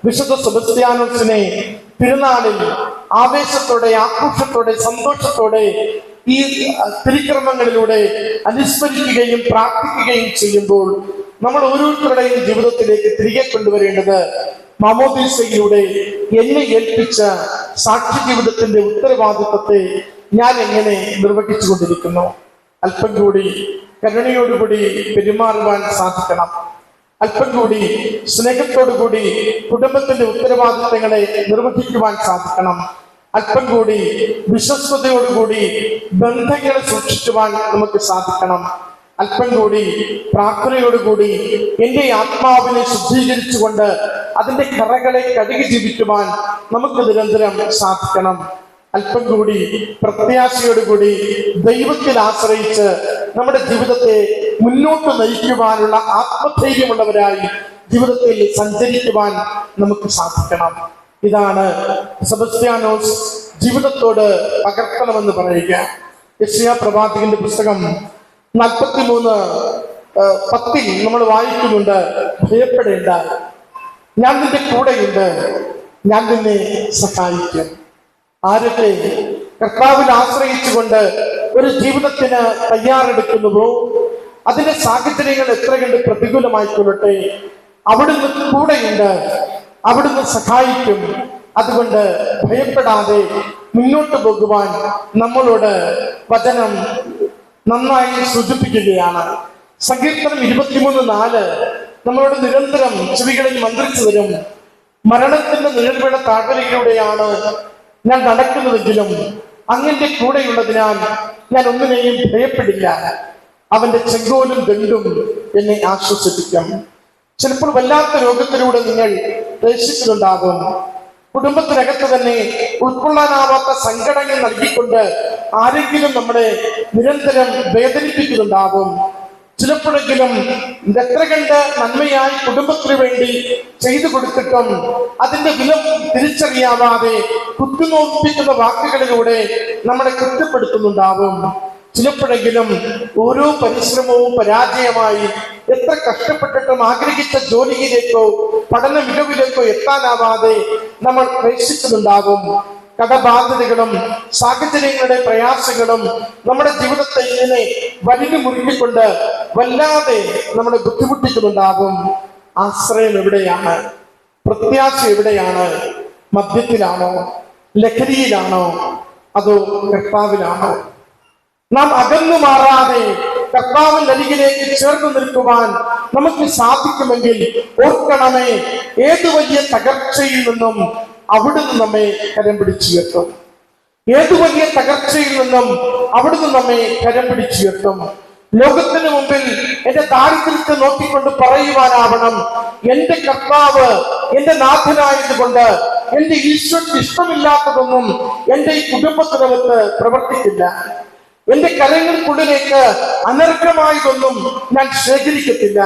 വിശുദ്ധ സെബസ്ത്യാനോസിനെ തിരുനാളിൽ ആവേശത്തോടെ, ആഘോഷത്തോടെ, സന്തോഷത്തോടെ ഈ തിരുക്രമങ്ങളിലൂടെ അനുസ്മരിക്കുകയും പ്രാർത്ഥിക്കുകയും ചെയ്യുമ്പോൾ നമ്മൾ ഓരോരുത്തരുടെയും ജീവിതത്തിലേക്ക് തിരികെ കൊണ്ടുവരേണ്ടത് മാമോദീസയിലൂടെ എന്നെ ഏൽപ്പിച്ച സാക്ഷി ജീവിതത്തിന്റെ ഉത്തരവാദിത്വത്തെ ഞാൻ എങ്ങനെ നിർവഹിച്ചു കൊണ്ടിരിക്കുന്നു. അല്പം കൂടി കരുണയോടുകൂടി പെരുമാറുവാൻ സാധിക്കണം. അല്പം കൂടി സ്നേഹത്തോടുകൂടി കുടുംബത്തിന്റെ ഉത്തരവാദിത്തങ്ങളെ നിർവഹിക്കുവാൻ സാധിക്കണം. അല്പം കൂടി വിശ്വസ്തയോടുകൂടി ബന്ധങ്ങളെ സൂക്ഷിക്കുവാൻ നമുക്ക് സാധിക്കണം. അല്പം കൂടി പ്രാർത്ഥനയോടുകൂടി എന്റെ ആത്മാവിനെ ശുദ്ധീകരിച്ചുകൊണ്ട് അതിന്റെ കറകളെ കഴുകി ജീവിക്കുവാൻ നമുക്ക് നിരന്തരം സാധിക്കണം. അല്പം കൂടി പ്രത്യാശയോടുകൂടി ദൈവത്തിൽ ആശ്രയിച്ച് നമ്മുടെ ജീവിതത്തെ മുന്നോട്ട് നയിക്കുവാനുള്ള ആത്മധൈര്യമുള്ളവരായി ജീവിതത്തിൽ സഞ്ചരിക്കുവാൻ നമുക്ക് സാധിക്കണം. ഇതാണ് സെബസ്ത്യാനോസ് ജീവിതത്തോട് പകർത്തണമെന്ന് പറയുക. യെശയ്യാ പ്രവാചകന്റെ പുസ്തകം 43:10 നമ്മൾ വായിക്കുന്നുണ്ട്, ഭയപ്പെടേണ്ട, ഞാൻ നിന്റെ കൂടെയുണ്ട്, ഞാൻ നിന്നെ സഹായിക്കും. ആരൊക്കെ കർത്താവിൽ ആശ്രയിച്ചുകൊണ്ട് ഒരു ജീവിതത്തിന് തയ്യാറെടുക്കുന്നുവോ, അതിന്റെ സാഹചര്യങ്ങൾ എത്ര കണ്ട് പ്രതികൂലമായിക്കൊള്ളട്ടെ, അവിടുന്ന് കൂടെയുണ്ട്, അവിടുന്ന് സഹായിക്കും. അതുകൊണ്ട് ഭയപ്പെടാതെ മുന്നോട്ട് പോകുവാൻ നമ്മളോട് വചനം നന്നായി സൂചിപ്പിക്കുകയാണ്. സങ്കീർത്തനം 23:4 നമ്മളോട് നിരന്തരം ചെവികളിൽ മന്ത്രിച്ചു തരും, മരണത്തിന്റെ നിഴൽവേള താഴ്വരയിലൂടെയാണ് ഞാൻ നടക്കുന്നതെങ്കിലും അങ്ങന്റെ കൂടെയുള്ളതിനാൽ ഞാൻ ഒന്നിനെയും ഭയപ്പെടില്ല, അവന്റെ ചെങ്കോലും ദണ്ഡും എന്നെ ആശ്വസിപ്പിക്കും. ചിലപ്പോൾ വല്ലാത്ത രോഗത്തിലൂടെ നിങ്ങൾ പ്രവേശിച്ചിട്ടുണ്ടാകും. കുടുംബത്തിനകത്ത് തന്നെ ഉൾക്കൊള്ളാനാവാത്ത സങ്കടങ്ങൾ നൽകിക്കൊണ്ട് ആരെങ്കിലും നമ്മളെ നിരന്തരം വേദനിപ്പിക്കുന്നുണ്ടാകും. ചിലപ്പോഴെങ്കിലും എത്ര കണ്ട് നന്മയായി കുടുംബത്തിന് വേണ്ടി ചെയ്തു കൊടുത്തിട്ടും അതിന്റെ വില തിരിച്ചറിയാവാതെ കുത്തിനോപ്പിക്കുന്ന വാക്കുകളിലൂടെ നമ്മളെ കുറ്റപ്പെടുത്തുന്നുണ്ടാവും. ചിലപ്പോഴെങ്കിലും ഓരോ പരിശ്രമവും പരാജയമായി എത്ര കഷ്ടപ്പെട്ടിട്ടും ആഗ്രഹിച്ച ജോലിയിലേക്കോ പഠന മികവിലേക്കോ എത്താനാവാതെ നമ്മൾ പ്രേക്ഷിക്കുന്നുണ്ടാകും. കടബാധ്യതകളും സാഹചര്യങ്ങളുടെ പ്രയാസങ്ങളും നമ്മുടെ ജീവിതത്തെ ഇങ്ങനെ വലിഞ്ഞു മുറുക്കിക്കൊണ്ട് വല്ലാതെ നമ്മളെ ബുദ്ധിമുട്ടിക്കുന്നുണ്ടാകും. ആശ്രയം എവിടെയാണ്? പ്രത്യാശ എവിടെയാണ്? മദ്യത്തിലാണോ? ലഹരിയിലാണോ? അതോ കർത്താവിലാണോ? നാം അകന്നു മാറാതെ കർത്താവിന്റെ അരികിലേക്ക് ചേർന്ന് നിൽക്കുവാൻ നമുക്ക് സാധിക്കുമെങ്കിൽ ഓർക്കണമേ, ഏതു വലിയ തകർച്ചയിൽ നിന്നും അവിടുന്ന് നമ്മെ കരം പിടിച്ചുയർത്തും. ഏതു വലിയ തകർച്ചയിൽ നിന്നും അവിടുന്ന് നമ്മെ കരം പിടിച്ചുയർത്തും. ലോകത്തിന് മുമ്പിൽ എന്റെ ദാരിദ്ര്യത്തെ നോക്കിക്കൊണ്ട് പറയുവാനാവണം, എന്റെ കർത്താവ് എന്റെ നാഥനായതുകൊണ്ട് എന്റെ ഈശ്വരന് ഇഷ്ടമില്ലാത്തതൊന്നും എന്റെ ഈ കുടുംബത്തിനകത്ത് പ്രവർത്തിക്കില്ല. എന്റെ കരങ്ങൾക്കുള്ളിലേക്ക് അനർഹമായതൊന്നും ഞാൻ ശേഖരിക്കത്തില്ല.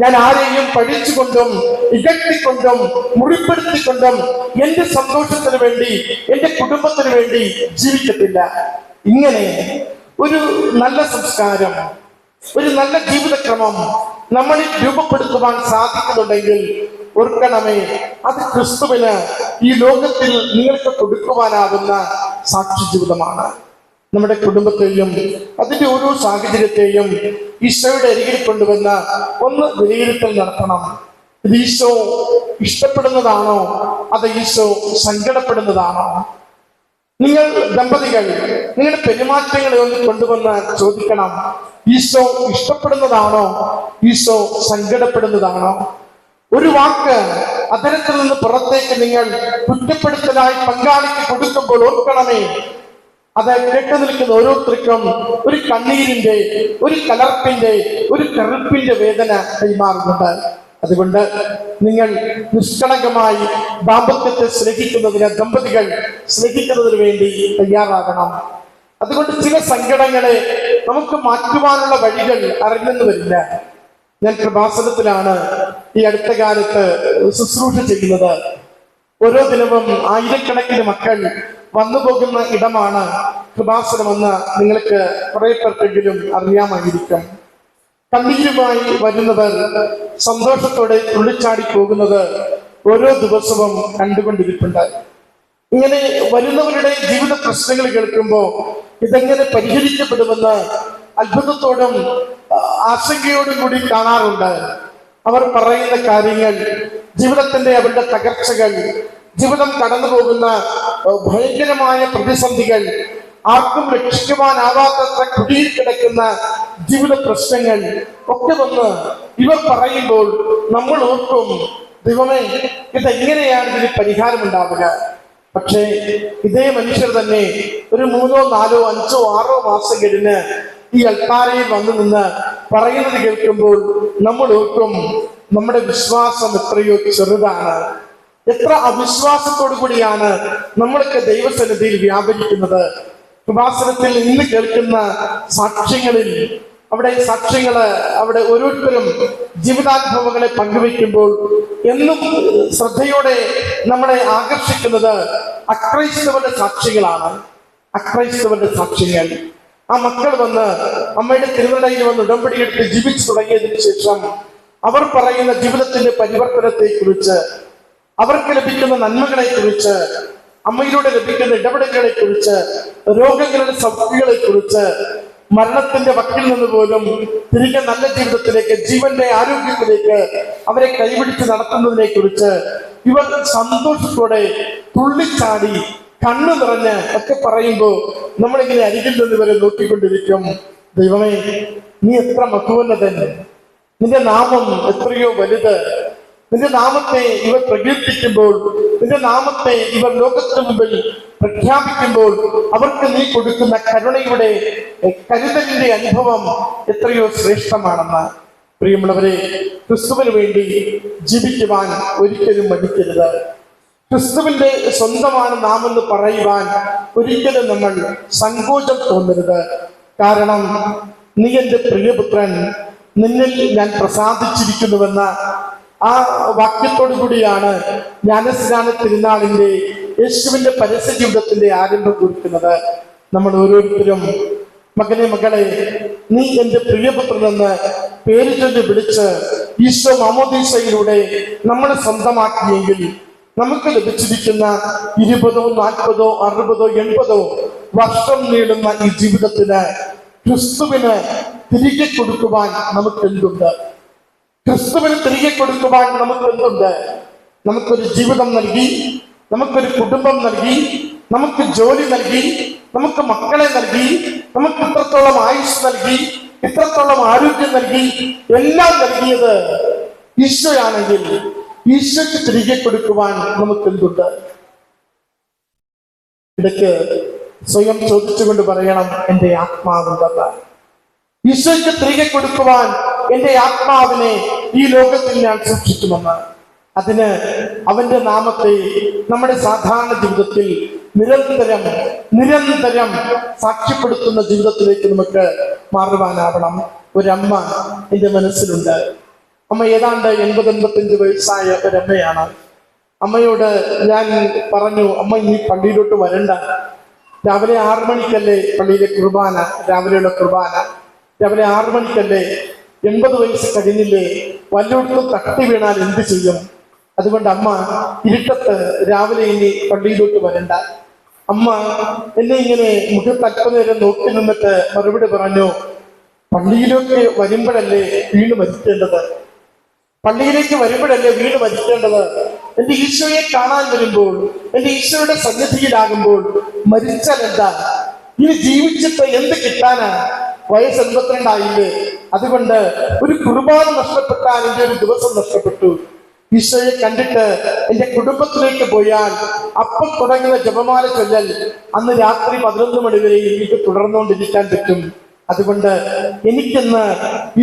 ഞാൻ ആരെയും പഠിച്ചുകൊണ്ടും ഇകഴ്ത്തിക്കൊണ്ടും മുറിപ്പെടുത്തിക്കൊണ്ടും എന്റെ സന്തോഷത്തിന് വേണ്ടി എന്റെ കുടുംബത്തിന് വേണ്ടി ജീവിക്കത്തില്ല. ഇങ്ങനെ ഒരു നല്ല സംസ്കാരം, ഒരു നല്ല ജീവിതക്രമം നമ്മളിൽ രൂപപ്പെടുത്തുവാൻ സാധിക്കുന്നുണ്ടെങ്കിൽ ഓർക്കണമേ, അത് ക്രിസ്തുവിന് ഈ ലോകത്തിൽ നിങ്ങൾക്ക് കൊടുക്കുവാനാകുന്ന സാക്ഷി ജീവിതമാണ്. നമ്മുടെ കുടുംബത്തെയും അതിന്റെ ഓരോ സാഹചര്യത്തെയും ഈശോയുടെ അരികിൽ കൊണ്ടുവന്ന് ഒന്ന് വിലയിരുത്തൽ നടത്തണം. ഇത് ഈശോ ഇഷ്ടപ്പെടുന്നതാണോ? അത് ഈശോ സങ്കടപ്പെടുന്നതാണോ? നിങ്ങൾ ദമ്പതികൾ നിങ്ങളുടെ പെരുമാറ്റങ്ങളെ ഒന്ന് കൊണ്ടുവന്ന് ചോദിക്കണം, ഈശോ ഇഷ്ടപ്പെടുന്നതാണോ? ഈശോ സങ്കടപ്പെടുന്നതാണോ? ഒരു വാക്ക് അത്തരത്തിൽ നിന്ന് പുറത്തേക്ക് നിങ്ങൾ കുറ്റപ്പെടുത്തലായി പങ്കാളിക്ക് കൊടുക്കുമ്പോൾ ഓർക്കണമേ, അത് കേട്ടു നിൽക്കുന്ന ഓരോരുത്തർക്കും ഒരു കണ്ണീരിന്റെ, ഒരു കലർപ്പിന്റെ, ഒരു കറുപ്പിന്റെ വേദന കൈമാറുന്നുണ്ട്. അതുകൊണ്ട് നിങ്ങൾ നിഷ്കളങ്കമായി ദാമ്പത്യത്തെ സ്നേഹിക്കുന്നതിന്, ദമ്പതികൾ സ്നേഹിക്കുന്നതിന് വേണ്ടി തയ്യാറാകണം. അതുകൊണ്ട് ചില സങ്കടങ്ങളെ നമുക്ക് മാറ്റുവാനുള്ള വഴികൾ അറിഞ്ഞെന്ന് വരില്ല. ഞാൻ കൃപാസനത്തിലാണ് ഈ അടുത്ത കാലത്ത് ശുശ്രൂഷ ചെയ്യുന്നത്. ഓരോ ദിനവും ആയിരക്കണക്കിന് മക്കൾ വന്നു പോകുന്ന ഇടമാണ് കൃപാസനമെന്ന് നിങ്ങൾക്ക് കുറെ പേർക്കെങ്കിലും അറിയാമായിരിക്കും. കണ്ണീരുമായി വരുന്നവർ സന്തോഷത്തോടെ തുള്ളിച്ചാടി പോകുന്നത് ഓരോ ദിവസവും കണ്ടുകൊണ്ടിരിപ്പുണ്ട്. ഇങ്ങനെ വരുന്നവരുടെ ജീവിത പ്രശ്നങ്ങൾ കേൾക്കുമ്പോൾ ഇതെങ്ങനെ പരിഹരിക്കപ്പെടുമെന്ന് അത്ഭുതത്തോടും ആശങ്കയോടും കൂടി കാണാറുണ്ട്. അവർ പറയുന്ന കാര്യങ്ങൾ, ജീവിതത്തിന്റെ അവരുടെ തകർച്ചകൾ, ജീവിതം കടന്നു പോകുന്ന ഭയങ്കരമായ പ്രതിസന്ധികൾ, ആർക്കും രക്ഷിക്കുവാനാവാത്തത്ര കുടിയിൽ കിടക്കുന്ന ജീവിത പ്രശ്നങ്ങൾ ഒക്കെ വന്ന് ഇവർ പറയുമ്പോൾ നമ്മൾ ഓർക്കും, ദൈവമേ, ഇതെങ്ങനെയാണ് ഇതിന് പരിഹാരമുണ്ടാവുക? പക്ഷേ ഇതേ മനുഷ്യർ തന്നെ ഒരു 3, 4, 5, 6 മാസം കഴിഞ്ഞ് ഈ അൾത്താരയിൽ വന്നു നിന്ന് പറയുന്നത് കേൾക്കുമ്പോൾ നമ്മൾ ഓർക്കും, നമ്മുടെ വിശ്വാസം എത്രയോ ചെറുതാണ്. എത്ര അവിശ്വാസത്തോടു കൂടിയാണ് നമ്മളൊക്കെ ദൈവസന്നിധിയിൽ വ്യാപരിക്കുന്നത്. കൃപാസനത്തിൽ ഇന്ന് കേൾക്കുന്ന സാക്ഷ്യങ്ങളിൽ, അവിടെ ഓരോരുത്തരും ജീവിതാനുഭവങ്ങളെ പങ്കുവെക്കുമ്പോൾ എന്നും ശ്രദ്ധയോടെ നമ്മളെ ആകർഷിക്കുന്നത് അക്രൈസ്തവരുടെ സാക്ഷികളാണ്. അക്രൈസ്തവരുടെ സാക്ഷ്യങ്ങൾ. ആ മക്കൾ വന്ന് അമ്മയുടെ തിരുനടയിൽ വന്ന് ഉടമ്പടിയെടുത്ത് ജീവിച്ചു തുടങ്ങിയതിനു ശേഷം അവർ പറയുന്ന ജീവിതത്തിന്റെ പരിവർത്തനത്തെ കുറിച്ച്, അവർക്ക് ലഭിക്കുന്ന നന്മകളെ കുറിച്ച്, അമ്മയിലൂടെ ലഭിക്കുന്ന ഇടപെടലുകളെ കുറിച്ച്, രോഗങ്ങളുടെ സൗഖ്യങ്ങളെ കുറിച്ച്, മരണത്തിന്റെ വക്കിൽ നിന്ന് പോലും തിരികെ നല്ല ജീവിതത്തിലേക്ക്, ജീവന്റെ ആരോഗ്യത്തിലേക്ക് അവരെ കൈപിടിച്ച് നടത്തുന്നതിനെ കുറിച്ച് ഇവർ സന്തോഷത്തോടെ തുള്ളിച്ചാടി കണ്ണു നിറഞ്ഞ് ഒക്കെ പറയുമ്പോൾ നമ്മളിങ്ങനെ അരികിൽ നിന്ന് ഇവരെ നോക്കിക്കൊണ്ടിരിക്കും. ദൈവമേ, നീ എത്ര മഹോന്നതൻ, നിന്റെ നാമം എത്രയോ വലുത്. നിന്റെ നാമത്തെ ഇവർ പ്രകീർത്തിക്കുമ്പോൾ, നിന്റെ നാമത്തെ ഇവർ ലോകത്തിന് മുമ്പിൽ പ്രഖ്യാപിക്കുമ്പോൾ അവർക്ക് നീ കൊടുക്കുന്ന കരുണയുടെ, കരുതലിന്റെ അനുഭവം എത്രയോ ശ്രേഷ്ഠമാണെന്ന്. പ്രിയമുള്ളവരെ, ക്രിസ്തുവിന് വേണ്ടി ജീവിക്കുവാൻ ഒരിക്കലും മടിക്കരുത്. ക്രിസ്തുവിന്റെ സ്വന്തമാണ് നാം എന്ന് പറയുവാൻ ഒരിക്കലും നമ്മൾ സങ്കോചം തോന്നരുത്. കാരണം നീ എൻ്റെ പ്രിയപുത്രൻ, നിന്നിൽ ഞാൻ പ്രസാദിച്ചിരിക്കുന്നുവെന്ന ആ വാക്യത്തോടു കൂടിയാണ് ജ്ഞാനസ്നാന തിരുനാളിന്റെ യേശുവിന്റെ പരസ്യ ജീവിതത്തിന്റെ ആരംഭം കുറിക്കുന്നത്. നമ്മൾ ഓരോരുത്തരും മകനെ മകളെ നീ എന്റെ പ്രിയപുത്രനെന്ന് പേര് ചൊല്ലി വിളിച്ച് ഈശോ മാമോദീസയിലൂടെ നമ്മളെ സ്വന്തമാക്കിയെങ്കിൽ നമുക്ക് ലഭിച്ചിരിക്കുന്ന 20, 40, 60, 80 വർഷം നീളുന്ന ഈ ജീവിതത്തിന് ക്രിസ്തുവിന് തിരികെ കൊടുക്കുവാൻ നമുക്ക് എന്തുണ്ട്? ക്രിസ്തുവിന് തിരികെ കൊടുക്കുവാൻ നമുക്ക് എന്തുണ്ട്? നമുക്കൊരു ജീവിതം നൽകി, നമുക്കൊരു കുടുംബം നൽകി, നമുക്ക് ജോലി നൽകി, നമുക്ക് മക്കളെ നൽകി, നമുക്ക് ഇത്രത്തോളം ആയുസ് നൽകി, ഇത്രത്തോളം ആരോഗ്യം നൽകി, എല്ലാം നൽകിയത് ഈശോയാണെങ്കിൽ ഈശോയ്ക്ക് തിരികെ കൊടുക്കുവാൻ നമുക്ക് എന്തുണ്ട്? ഇടയ്ക്ക് സ്വയം ചോദിച്ചുകൊണ്ട് പറയണം, എന്റെ ആത്മാവുണ്ടെന്ന്. ഈശോയ്ക്ക് തിരികെ കൊടുക്കുവാൻ എന്റെ ആത്മാവിനെ ഈ ലോകത്തിൽ ഞാൻ സൂക്ഷിക്കുമെന്ന്. അതിന് അവന്റെ നാമത്തെ നമ്മുടെ സാധാരണ ജീവിതത്തിൽ നിരന്തരം സാക്ഷ്യപ്പെടുത്തുന്ന ജീവിതത്തിലേക്ക് നമുക്ക് മാറുവാനാവണം. ഒരമ്മ എന്റെ മനസ്സിലുണ്ട്. അമ്മ ഏതാണ്ട് 80-85 വയസ്സായ ഒരമ്മയാണ്. അമ്മയോട് ഞാൻ പറഞ്ഞു, അമ്മ ഇനി പള്ളിയിലോട്ട് വരണ്ട. രാവിലെ 6 മണിക്കല്ലേ പള്ളിയിലെ കുർബാന, രാവിലെയുള്ള കുർബാന രാവിലെ 6 മണിക്കല്ലേ. 80 വയസ്സ് കഴിഞ്ഞില്ലേ, വല്ലയിടത്തും തട്ടി വീണാൽ എന്ത് ചെയ്യും? അതുകൊണ്ട് അമ്മ ഇരുട്ടത്ത് രാവിലെ ഇനി പള്ളിയിലോട്ട് വരണ്ട. അമ്മ എന്നെ ഇങ്ങനെ മുഖത്ത് അല്പനേരം നോക്കി നിന്നിട്ട് മറുപടി പറഞ്ഞു, പള്ളിയിലേക്ക് വരുമ്പോഴല്ലേ വീണ് മരിക്കേണ്ടത്, പള്ളിയിലേക്ക് വരുമ്പോഴല്ലേ വീണ് മരിക്കേണ്ടത്. എന്റെ ഈശോയെ കാണാൻ വരുമ്പോൾ, എന്റെ ഈശോയുടെ സന്നിധിയിലാകുമ്പോൾ മരിച്ചാൽ എന്താ? ഇനി ജീവിച്ചിട്ട് എന്ത് കിട്ടാനാ? വയസ്സ് 82 ആയില്ലേ. അതുകൊണ്ട് ഒരു കുർബാന നഷ്ടപ്പെട്ടാൽ എന്റെ ഒരു ദിവസം നഷ്ടപ്പെട്ടു. ഈശോയെ കണ്ടിട്ട് എന്റെ കുടുംബത്തിലേക്ക് പോയാൽ അപ്പം തുടങ്ങുന്ന ജപമാല ചൊല്ലൽ അന്ന് രാത്രി 11 മണി വരെ എനിക്ക് തുടർന്നുകൊണ്ടിരിക്കാൻ പറ്റും. അതുകൊണ്ട് എനിക്കിന്ന്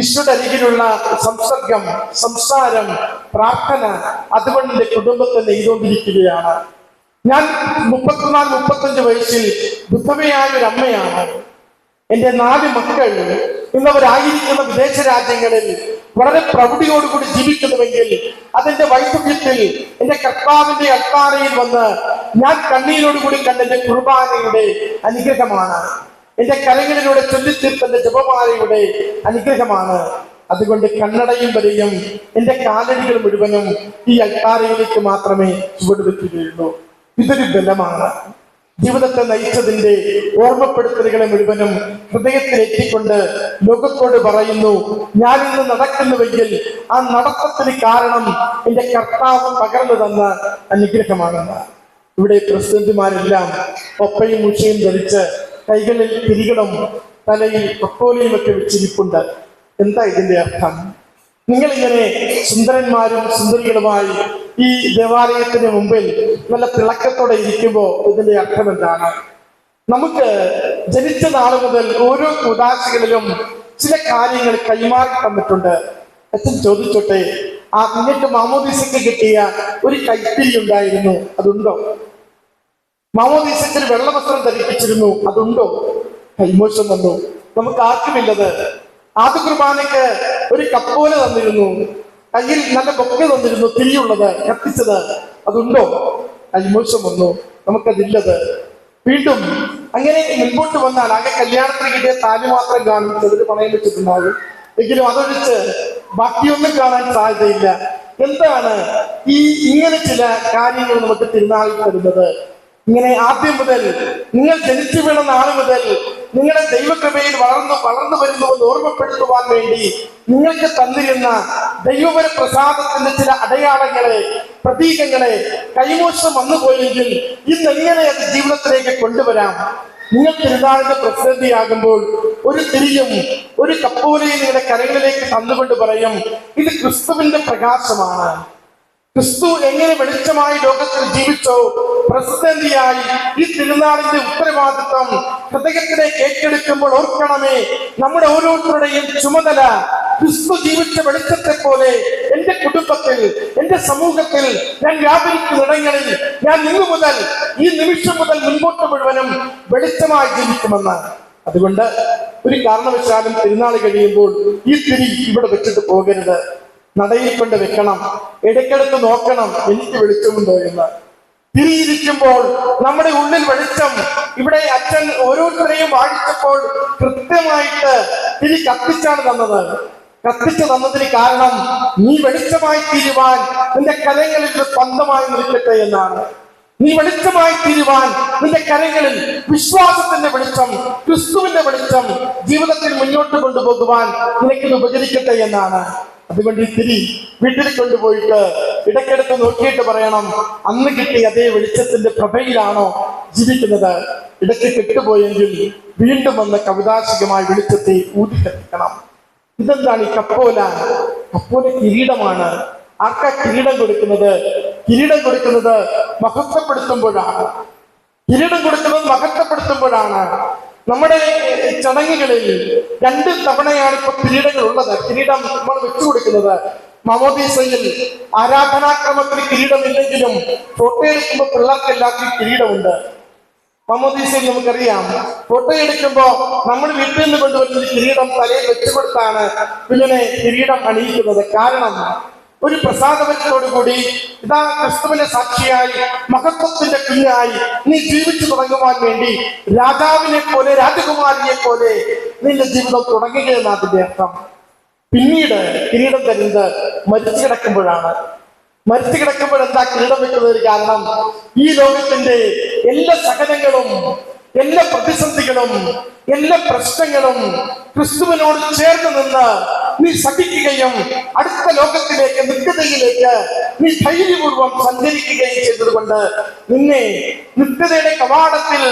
ഈശോയുടെ അരികിലുള്ള സംസർഗം, സംസാരം, പ്രാർത്ഥന അതുകൊണ്ട് എന്റെ കുടുംബത്തെ നെയ്തുകൊണ്ടിരിക്കുകയാണ്. ഞാൻ 34-35 വയസ്സിൽ വിധവയായ ഒരു അമ്മയാണ്. എന്റെ 4 മക്കൾ ഇന്നവരായിരിക്കുന്ന വിദേശ രാജ്യങ്ങളിൽ വളരെ പ്രൗഢിയോടുകൂടി ജീവിക്കുന്നുവെങ്കിൽ അതിന്റെ വൈദഗ്ധ്യത്തിൽ എന്റെ കർത്താവിന്റെ അൾത്താരയിൽ വന്ന് ഞാൻ കണ്ണീരോടുകൂടി കണ്ട എന്റെ കുർബാനയുടെ അനുഗ്രഹമാണ്. എന്റെ കരങ്ങളിലൂടെ ചൊല്ലിത്തീർത്തന്റെ ജപമാലയുടെ അനുഗ്രഹമാണ്. അതുകൊണ്ട് കണ്ണടയും വരെയും എന്റെ കാലടികൾ മുഴുവനും ഈ അൾത്താരയിലേക്ക് മാത്രമേ ചുവടുവെക്കുകയുള്ളൂ. ഇതൊരു ബലമാണ്. ജീവിതത്തെ നയിച്ചതിന്റെ ഓർമ്മപ്പെടുത്തലുകളെ മുഴുവനും ഹൃദയത്തിലെത്തിക്കൊണ്ട് ലോകത്തോട് പറയുന്നു, ഞാനിന്ന് നടക്കുന്നുവെങ്കിൽ ആ നടത്തത്തിന് കാരണം എന്റെ കർത്താവ് പകർന്നു തന്ന അനുഗ്രഹമാണെന്ന്. ഇവിടെ പ്രസിഡന്റുമാരെല്ലാം ഒപ്പയും ഉഷയും ധരിച്ച് കൈകളിൽ തിരികളും തലയിൽ പൊക്കോലിയും ഒക്കെ വെച്ചിരിപ്പുണ്ട്. എന്താ ഇതിന്റെ അർത്ഥം? നിങ്ങളിങ്ങനെ സുന്ദരന്മാരും സുന്ദരികളുമായി ഈ ദേവാലയത്തിന് മുമ്പിൽ നല്ല തിളക്കത്തോടെ ഇരിക്കുമ്പോൾ ഇതിന്റെ അർത്ഥം എന്താണ്? നമുക്ക് ജനിച്ച നാള് മുതൽ ഓരോ ഉദാശകളിലും ചില കാര്യങ്ങൾ കൈമാറി തന്നിട്ടുണ്ട്. അച്ഛൻ ചോദിച്ചോട്ടെ, നിങ്ങൾക്ക് മാമോദീസയ്ക്ക് കിട്ടിയ ഒരു കൈത്തിരി ഉണ്ടായിരുന്നു, അതുണ്ടോ? മാമോദീസയ്ക്ക് ഒരു വെള്ളവസ്ത്രം ധരിപ്പിച്ചിരുന്നു, അതുണ്ടോ? കൈമോശം വന്നു, നമുക്ക് ആർക്കുമില്ലത്. ആദ്യ കുർബാനയ്ക്ക് ഒരു കപ്പോല തന്നിരുന്നു, കയ്യിൽ നല്ല ബൊക്കെ തന്നിരുന്നു, തിരിയുള്ളത് കത്തിച്ചത്, അതുണ്ടോ? കൈമോശം വന്നു, നമുക്കതില്ലത്. വീണ്ടും അങ്ങനെ മുൻപോട്ട് വന്നാൽ ആകെ കല്യാണത്തിന് കിട്ടിയ താലി മാത്രം കാണും, ചിലര് പണയം വെച്ചിട്ടുണ്ടാകും. എങ്കിലും അതൊഴിച്ച് ബാക്കിയൊന്നും കാണാൻ സാധ്യതയില്ല. എന്താണ് ഇങ്ങനെ ചില കാര്യങ്ങൾ നമുക്ക് തിരുനാളിൽ തരുന്നത്? ഇങ്ങനെ ആദ്യം മുതൽ നിങ്ങൾ ജനിച്ചു വീണ നാൾ മുതൽ നിങ്ങളുടെ ദൈവകൃപയിൽ വളർന്നു വരുന്നുവെന്ന് ഓർമ്മപ്പെടുത്തുവാൻ വേണ്ടി നിങ്ങൾക്ക് തന്നിരുന്ന ദൈവപര പ്രസാദത്തിന്റെ ചില അടയാളങ്ങളെ, പ്രതീകങ്ങളെ കൈമോശം വന്നുപോയെങ്കിൽ ഇന്ന് എങ്ങനെ അത് ജീവിതത്തിലേക്ക് കൊണ്ടുവരാം? നിങ്ങൾ തിരുനാളിന്റെ പ്രസിദ്ധിയാകുമ്പോൾ ഒരു തിരിയും ഒരു കപ്പോലയും നിങ്ങളുടെ കരങ്ങളിലേക്ക് തന്നുകൊണ്ട് പറയും, ഇത് ക്രിസ്തുവിന്റെ പ്രകാശമാണ്. ക്രിസ്തു എങ്ങനെ വെളിച്ചമായി ലോകത്തിൽ ജീവിച്ചോ, പ്രസിദ്ധിയായി ഈ തിരുനാളിന്റെ ഉത്തരവാദിത്വം ഹൃദയത്തിലേക്ക് ഏറ്റെടുക്കുമ്പോൾ ഓർക്കണമേ, നമ്മുടെ ഓരോരുത്തരുടെയും ചുമതല ക്രിസ്തു ജീവിച്ച വെളിച്ചത്തെ പോലെ എന്റെ കുടുംബത്തിൽ, എന്റെ സമൂഹത്തിൽ, ഞാൻ വ്യാപരിക്കുന്നിടങ്ങളിൽ ഞാൻ ഇന്നു മുതൽ ഈ നിമിഷം മുതൽ മുൻപോട്ട് മുഴുവനും വെളിച്ചമായി ജീവിക്കുമെന്ന്. അതുകൊണ്ട് ഒരു കാരണവശാലും പെരുന്നാൾ കഴിയുമ്പോൾ ഈ തിരി ഇവിടെ വെച്ചിട്ട് പോകരുത്. നടയിൽ കൊണ്ട് വെക്കണം. ഇടയ്ക്കിടയ്ക്ക് നോക്കണം എനിക്ക് വെളിച്ചമുണ്ടോ എന്ന്. തിരിയിരിക്കുമ്പോൾ നമ്മുടെ ഉള്ളിൽ വെളിച്ചം. ഇവിടെ അച്ഛൻ ഓരോരുത്തരെയും വാഴിച്ചപ്പോൾ കൃത്യമായിട്ട് തിരി കത്തിച്ചാണ് തന്നത്. കത്തിച്ചു തന്നതിന് കാരണം നീ വെളിച്ചമായി തീരുവാൻ നിന്റെ കരങ്ങളിൽ പന്തമായി നിൽക്കട്ടെ എന്നാണ്. നീ വെളിച്ചമായി തീരുവാൻ നിന്റെ കരങ്ങളിൽ വിശ്വാസത്തിന്റെ വെളിച്ചം, ക്രിസ്തുവിന്റെ വെളിച്ചം ജീവിതത്തിൽ മുന്നോട്ട് കൊണ്ടുപോകുവാൻ നിനക്കിത് ഉപകരിക്കട്ടെ എന്നാണ്. അതുകൊണ്ട് ഈ തിരി വീട്ടിൽ കൊണ്ടുപോയിട്ട് ഇടയ്ക്കിടയ്ക്ക് നോക്കിയിട്ട് പറയണം, അന്ന് കിട്ടിയ അതേ വെളിച്ചത്തിന്റെ പ്രഭയിലാണോ ജീവിക്കുന്നത്? ഇടയ്ക്ക് കെട്ടുപോയെങ്കിൽ വീണ്ടും വന്ന് കവിതാശികമായ വെളിച്ചത്തെ ഊതിക്കത്തിക്കണം. ഇതെന്താണ് ഈ കപ്പോല? കപ്പോല കിരീടമാണ്. ആർക്കാ കിരീടം കൊടുക്കുന്നത്? കിരീടം കൊടുക്കുന്നത് മഹത്വപ്പെടുത്തുമ്പോഴാണ്. കിരീടം കൊടുക്കുന്നത് മഹത്വപ്പെടുത്തുമ്പോഴാണ്. നമ്മുടെ ചടങ്ങുകളിൽ 2 തവണയാണ് ഇപ്പൊ കിരീടങ്ങൾ ഉള്ളത്. കിരീടം നമ്മൾ വെച്ചു കൊടുക്കുന്നത്. മാമോദീസയിൽ ആരാധനാക്രമത്തിൽ കിരീടമില്ലെങ്കിലും ഫോട്ടോ എടുക്കുമ്പോൾ പിള്ളേർക്ക് എല്ലാവർക്കും കിരീടമുണ്ട്. മാമോദീസയിൽ നമുക്കറിയാം, ഫോട്ടോ എടുക്കുമ്പോ നമ്മൾ വീട്ടിൽ നിന്ന് കൊണ്ടുവരുന്ന കിരീടം തലയിൽ വെച്ചു കൊടുത്താണ് കുഞ്ഞിനെ കിരീടം അണിയിക്കുന്നത്. കാരണം ഒരു പ്രസാദവത്തോടുകൂടി ഇതാ ക്രിസ്തുവിന്റെ സാക്ഷിയായി മഹത്വത്തിന്റെ കുഞ്ഞായി നീ ജീവിച്ചു തുടങ്ങുവാൻ വേണ്ടി രാജാവിനെ പോലെ രാജകുമാരിയെ പോലെ നിന്റെ ജീവിതം തുടങ്ങുകയെന്ന് അതിന്റെ അർത്ഥം. പിന്നീട് കിരീടം തരുന്നത് മരിച്ചു കിടക്കുമ്പോഴാണ്. മരിച്ചു കിടക്കുമ്പോൾ എന്താ കിരീടം വെക്കുന്നത്? കാരണം ഈ ലോകത്തിന്റെ എല്ലാ സഹനങ്ങളും, എല്ലാ പ്രതിസന്ധികളും, എല്ലാ പ്രശ്നങ്ങളും ക്രിസ്തുവിനോട് ചേർന്ന് നിന്ന് നീ സഹിക്കുകയും അടുത്ത ലോകത്തിലേക്ക്, നിത്യതയിലേക്ക് നീ ധൈര്യപൂർവം സഞ്ചരിക്കുകയും ചെയ്തതുകൊണ്ട് നിന്നെ നിത്യതയുടെ കവാടത്തിൽ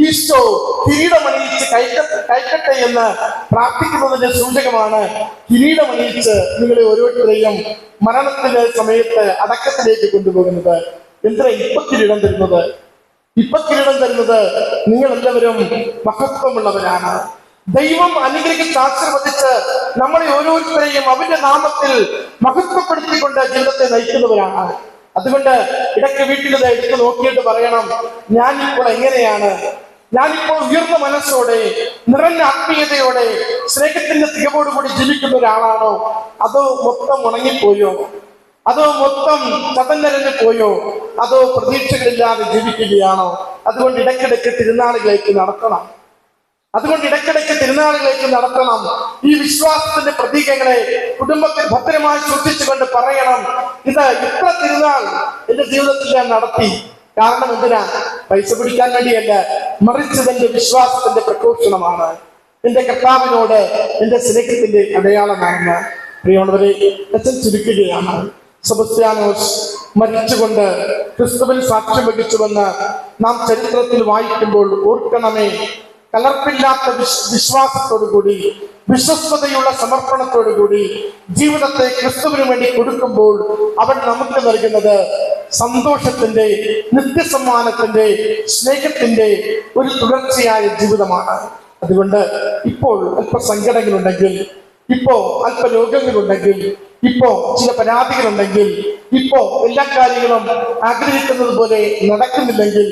ഈശോ കിരീടമണിയിച്ച് കയറ്റട്ടെ എന്ന് പ്രാർത്ഥിക്കുന്നതിന്റെ സൂചകമാണ് കിരീടമണിയിച്ച് നിങ്ങളെ ഓരോരുത്തരെയും മരണത്തിന്റെ സമയത്ത് അടക്കത്തിലേക്ക് കൊണ്ടുപോകുന്നത്. എന്തിനാ ഇപ്പൊ കിരീടം തരുന്നത്? ഇപ്പൊ കിരീടം തരുന്നത് നിങ്ങൾ എല്ലാവരും മഹത്വമുള്ളവരാണ്. ദൈവം അനുഗ്രഹിച്ച് ആശീർവദിച്ച് നമ്മളെ ഓരോരുത്തരെയും അവന്റെ നാമത്തിൽ മഹത്വപ്പെടുത്തിക്കൊണ്ട് ജീവിതത്തെ നയിക്കുന്നവരാണ്. അതുകൊണ്ട് ഇടയ്ക്ക് വീട്ടിലത് എടുത്ത് നോക്കിയിട്ട് പറയണം, ഞാനിപ്പോൾ എങ്ങനെയാണ്? ഞാനിപ്പോൾ ഉയർന്ന മനസ്സോടെ, നിറഞ്ഞ ആത്മീയതയോടെ, സ്നേഹത്തിന്റെ തികവോടുകൂടി ജീവിക്കുന്ന ഒരാളാണോ? അതോ മൊത്തം ഉണങ്ങിപ്പോയോ? അതോ മൊത്തം ചതഞ്ഞരഞ്ഞു പോയോ? അതോ പ്രതീക്ഷകളില്ലാതെ ജീവിക്കുകയാണോ? അതുകൊണ്ട് ഇടയ്ക്കിടയ്ക്ക് തിരുനാളുകളിലേക്ക് നടത്തണം. ഈ വിശ്വാസത്തിന്റെ പ്രതീകങ്ങളെ കുടുംബത്തിൽ ഭദ്രമായി സൂക്ഷിച്ചുകൊണ്ട് പറയണം, ഇത് ഇത്ര തിരുനാൾ എന്റെ ജീവിതത്തിൽ ഞാൻ നടത്തി. കാരണം എന്തിനാ? പൈസ പിടിക്കാൻ വേണ്ടിയല്ല, മറിച്ച് എന്റെ വിശ്വാസത്തിന്റെ പ്രഘോഷണമാണ്. എന്റെ കർത്താവിനോട് എന്റെ സ്നേഹത്തിന്റെ അടയാളമാണെന്ന് പ്രിയമുള്ളവരെ അച്ഛൻ ചുരുക്കുകയാണ്. സെബസ്ത്യാനോസ് മരിച്ചുകൊണ്ട് ക്രിസ്തുവിൽ സാക്ഷ്യം വഹിച്ചുവെന്ന് നാം ചരിത്രത്തിൽ വായിക്കുമ്പോൾ ഓർക്കണമേ, കലർപ്പില്ലാത്ത വിശ്വാസത്തോടുകൂടി, വിശ്വസ്തതയുള്ള സമർപ്പണത്തോടുകൂടി ജീവിതത്തെ ക്രിസ്തുവിന് വേണ്ടി കൊടുക്കുമ്പോൾ അവൻ നമുക്ക് നൽകുന്നത് സന്തോഷത്തിന്റെ, നിത്യസമ്മാനത്തിന്റെ, സ്നേഹത്തിന്റെ ഒരു തുടർച്ചയായ ജീവിതമാണ്. അതുകൊണ്ട് ഇപ്പോൾ അല്പ സങ്കടങ്ങളുണ്ടെങ്കിൽ, ഇപ്പോ അല്പ രോഗങ്ങളുണ്ടെങ്കിൽ, ഇപ്പോ ചില പരാതികളുണ്ടെങ്കിൽ, ഇപ്പോ എല്ലാ കാര്യങ്ങളും ആഗ്രഹിക്കുന്നത് പോലെ നടക്കുന്നില്ലെങ്കിൽ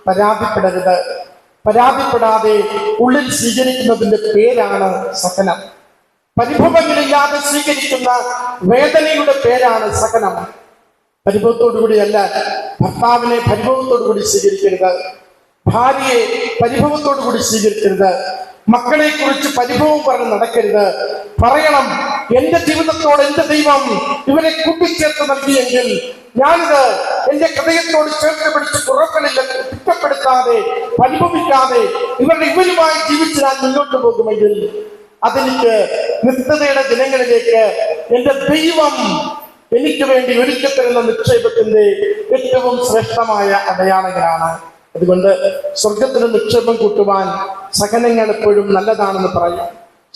പരാതിപ്പെടരുത്. പരാതിപ്പെടാതെ ഉള്ളിൽ സ്വീകരിക്കുന്നതിന്റെ പേരാണ് സഹനം. പരിഭവങ്ങളില്ലാതെ സ്വീകരിക്കുന്ന വേദനയുടെ പേരാണ് സഹനം. പരിഭവത്തോടുകൂടിയല്ല, ഭർത്താവിനെ പരിഭവത്തോടുകൂടി സ്വീകരിക്കരുത്, ഭാര്യയെ പരിഭവത്തോടുകൂടി സ്വീകരിക്കരുത്, മക്കളെ കുറിച്ച് പരിഭവം പറഞ്ഞ് നടക്കരുത്. പറയണം, എന്റെ ജീവിതത്തോട് എന്റെ ദൈവം ഇവരെ കൂട്ടിച്ചേർത്ത് നൽകിയെങ്കിൽ ഞാനിത് എന്റെ ഹൃദയത്തോട് ചേർത്ത് പിടിച്ച് കുറവുകളില്ല കുറ്റപ്പെടുത്താതെ, പരിഭവിക്കാതെ ഇവരുമായി ജീവിച്ച് ഞാൻ മുന്നോട്ട് പോകുമെങ്കിൽ അതെനിക്ക് നിത്യതയുടെ ദിനങ്ങളിലേക്ക് എന്റെ ദൈവം എനിക്ക് വേണ്ടി ഒരുക്കി തരുന്ന നിക്ഷേപത്തിന്റെ ഏറ്റവും ശ്രേഷ്ഠമായ അടയാളങ്ങളാണ്. അതുകൊണ്ട് സ്വർഗത്തിന് നിക്ഷേപം കൂട്ടുവാൻ സഹനങ്ങൾ എപ്പോഴും നല്ലതാണെന്ന് പറയും.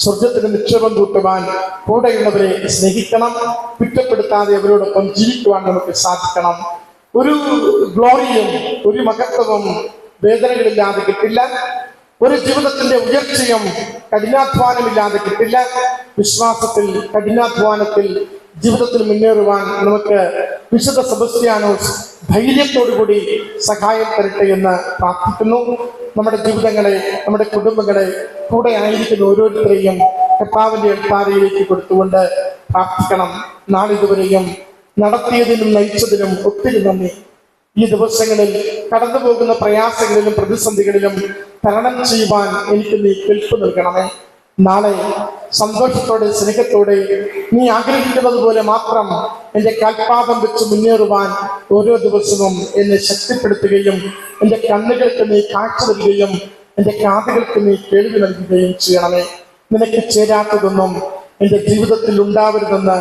സ്വർഗത്തിന് നിക്ഷേപം കൂട്ടുവാൻ കൂടെയുള്ളവരെ സ്നേഹിക്കണം, കുറ്റപ്പെടുത്താതെ അവരോടൊപ്പം ജീവിക്കുവാൻ നമുക്ക് സാധിക്കണം. ഒരു ഗ്ലോറിയും ഒരു മഹത്വവും വേദനകളില്ലാതെ കിട്ടില്ല. ഒരു ജീവിതത്തിന്റെ ഉയർച്ചയും കഠിനാധ്വാനമില്ലാതെ കിട്ടില്ല. വിശ്വാസത്തിൽ, കഠിനാധ്വാനത്തിൽ, ജീവിതത്തിൽ മുന്നേറുവാൻ നമുക്ക് വിശുദ്ധ സെബസ്ത്യാനോസ് ധൈര്യത്തോടുകൂടി സഹായം തരട്ടെ എന്ന് പ്രാർത്ഥിക്കുന്നു. നമ്മുടെ ജീവിതങ്ങളെ, നമ്മുടെ കുടുംബങ്ങളെ, കൂടെ ആയിരിക്കുന്ന ഓരോരുത്തരെയും കർത്താവിന്റെ അൾത്താരയിലേക്ക് കൊടുത്തുകൊണ്ട് പ്രാർത്ഥിക്കണം. നാളിതുവരെയും നടത്തിയതിനും നയിച്ചതിനും ഒത്തിരി നന്ദി. ഈ ദിവസങ്ങളിൽ കടന്നു പോകുന്ന പ്രയാസങ്ങളിലും പ്രതിസന്ധികളിലും തരണം ചെയ്യുവാൻ എനിക്ക് നീ കെൽപ്പ് നൽകണമേ. നാളെ സന്തോഷത്തോടെ സ്നേഹത്തോടെ നീ ആഗ്രഹിക്കുന്നത് പോലെ മാത്രം എൻ്റെ കാൽപാദം വെച്ച് മുന്നേറുവാൻ ഓരോ ദിവസവും എന്നെ ശക്തിപ്പെടുത്തുകയും എൻ്റെ കണ്ണുകൾക്ക് നീ കാഴ്ച നൽകുകയും എൻ്റെ കാതുകൾക്ക് നീ കേൾവി നൽകുകയും ചെയ്യണമേ. നിനക്ക് ചേരാത്തതൊന്നും എൻ്റെ ജീവിതത്തിൽ ഉണ്ടാവരുതെന്ന്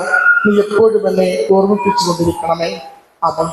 നീ എപ്പോഴും എന്നെ ഓർമ്മിപ്പിച്ചു കൊണ്ടിരിക്കണമേ. ആമേൻ.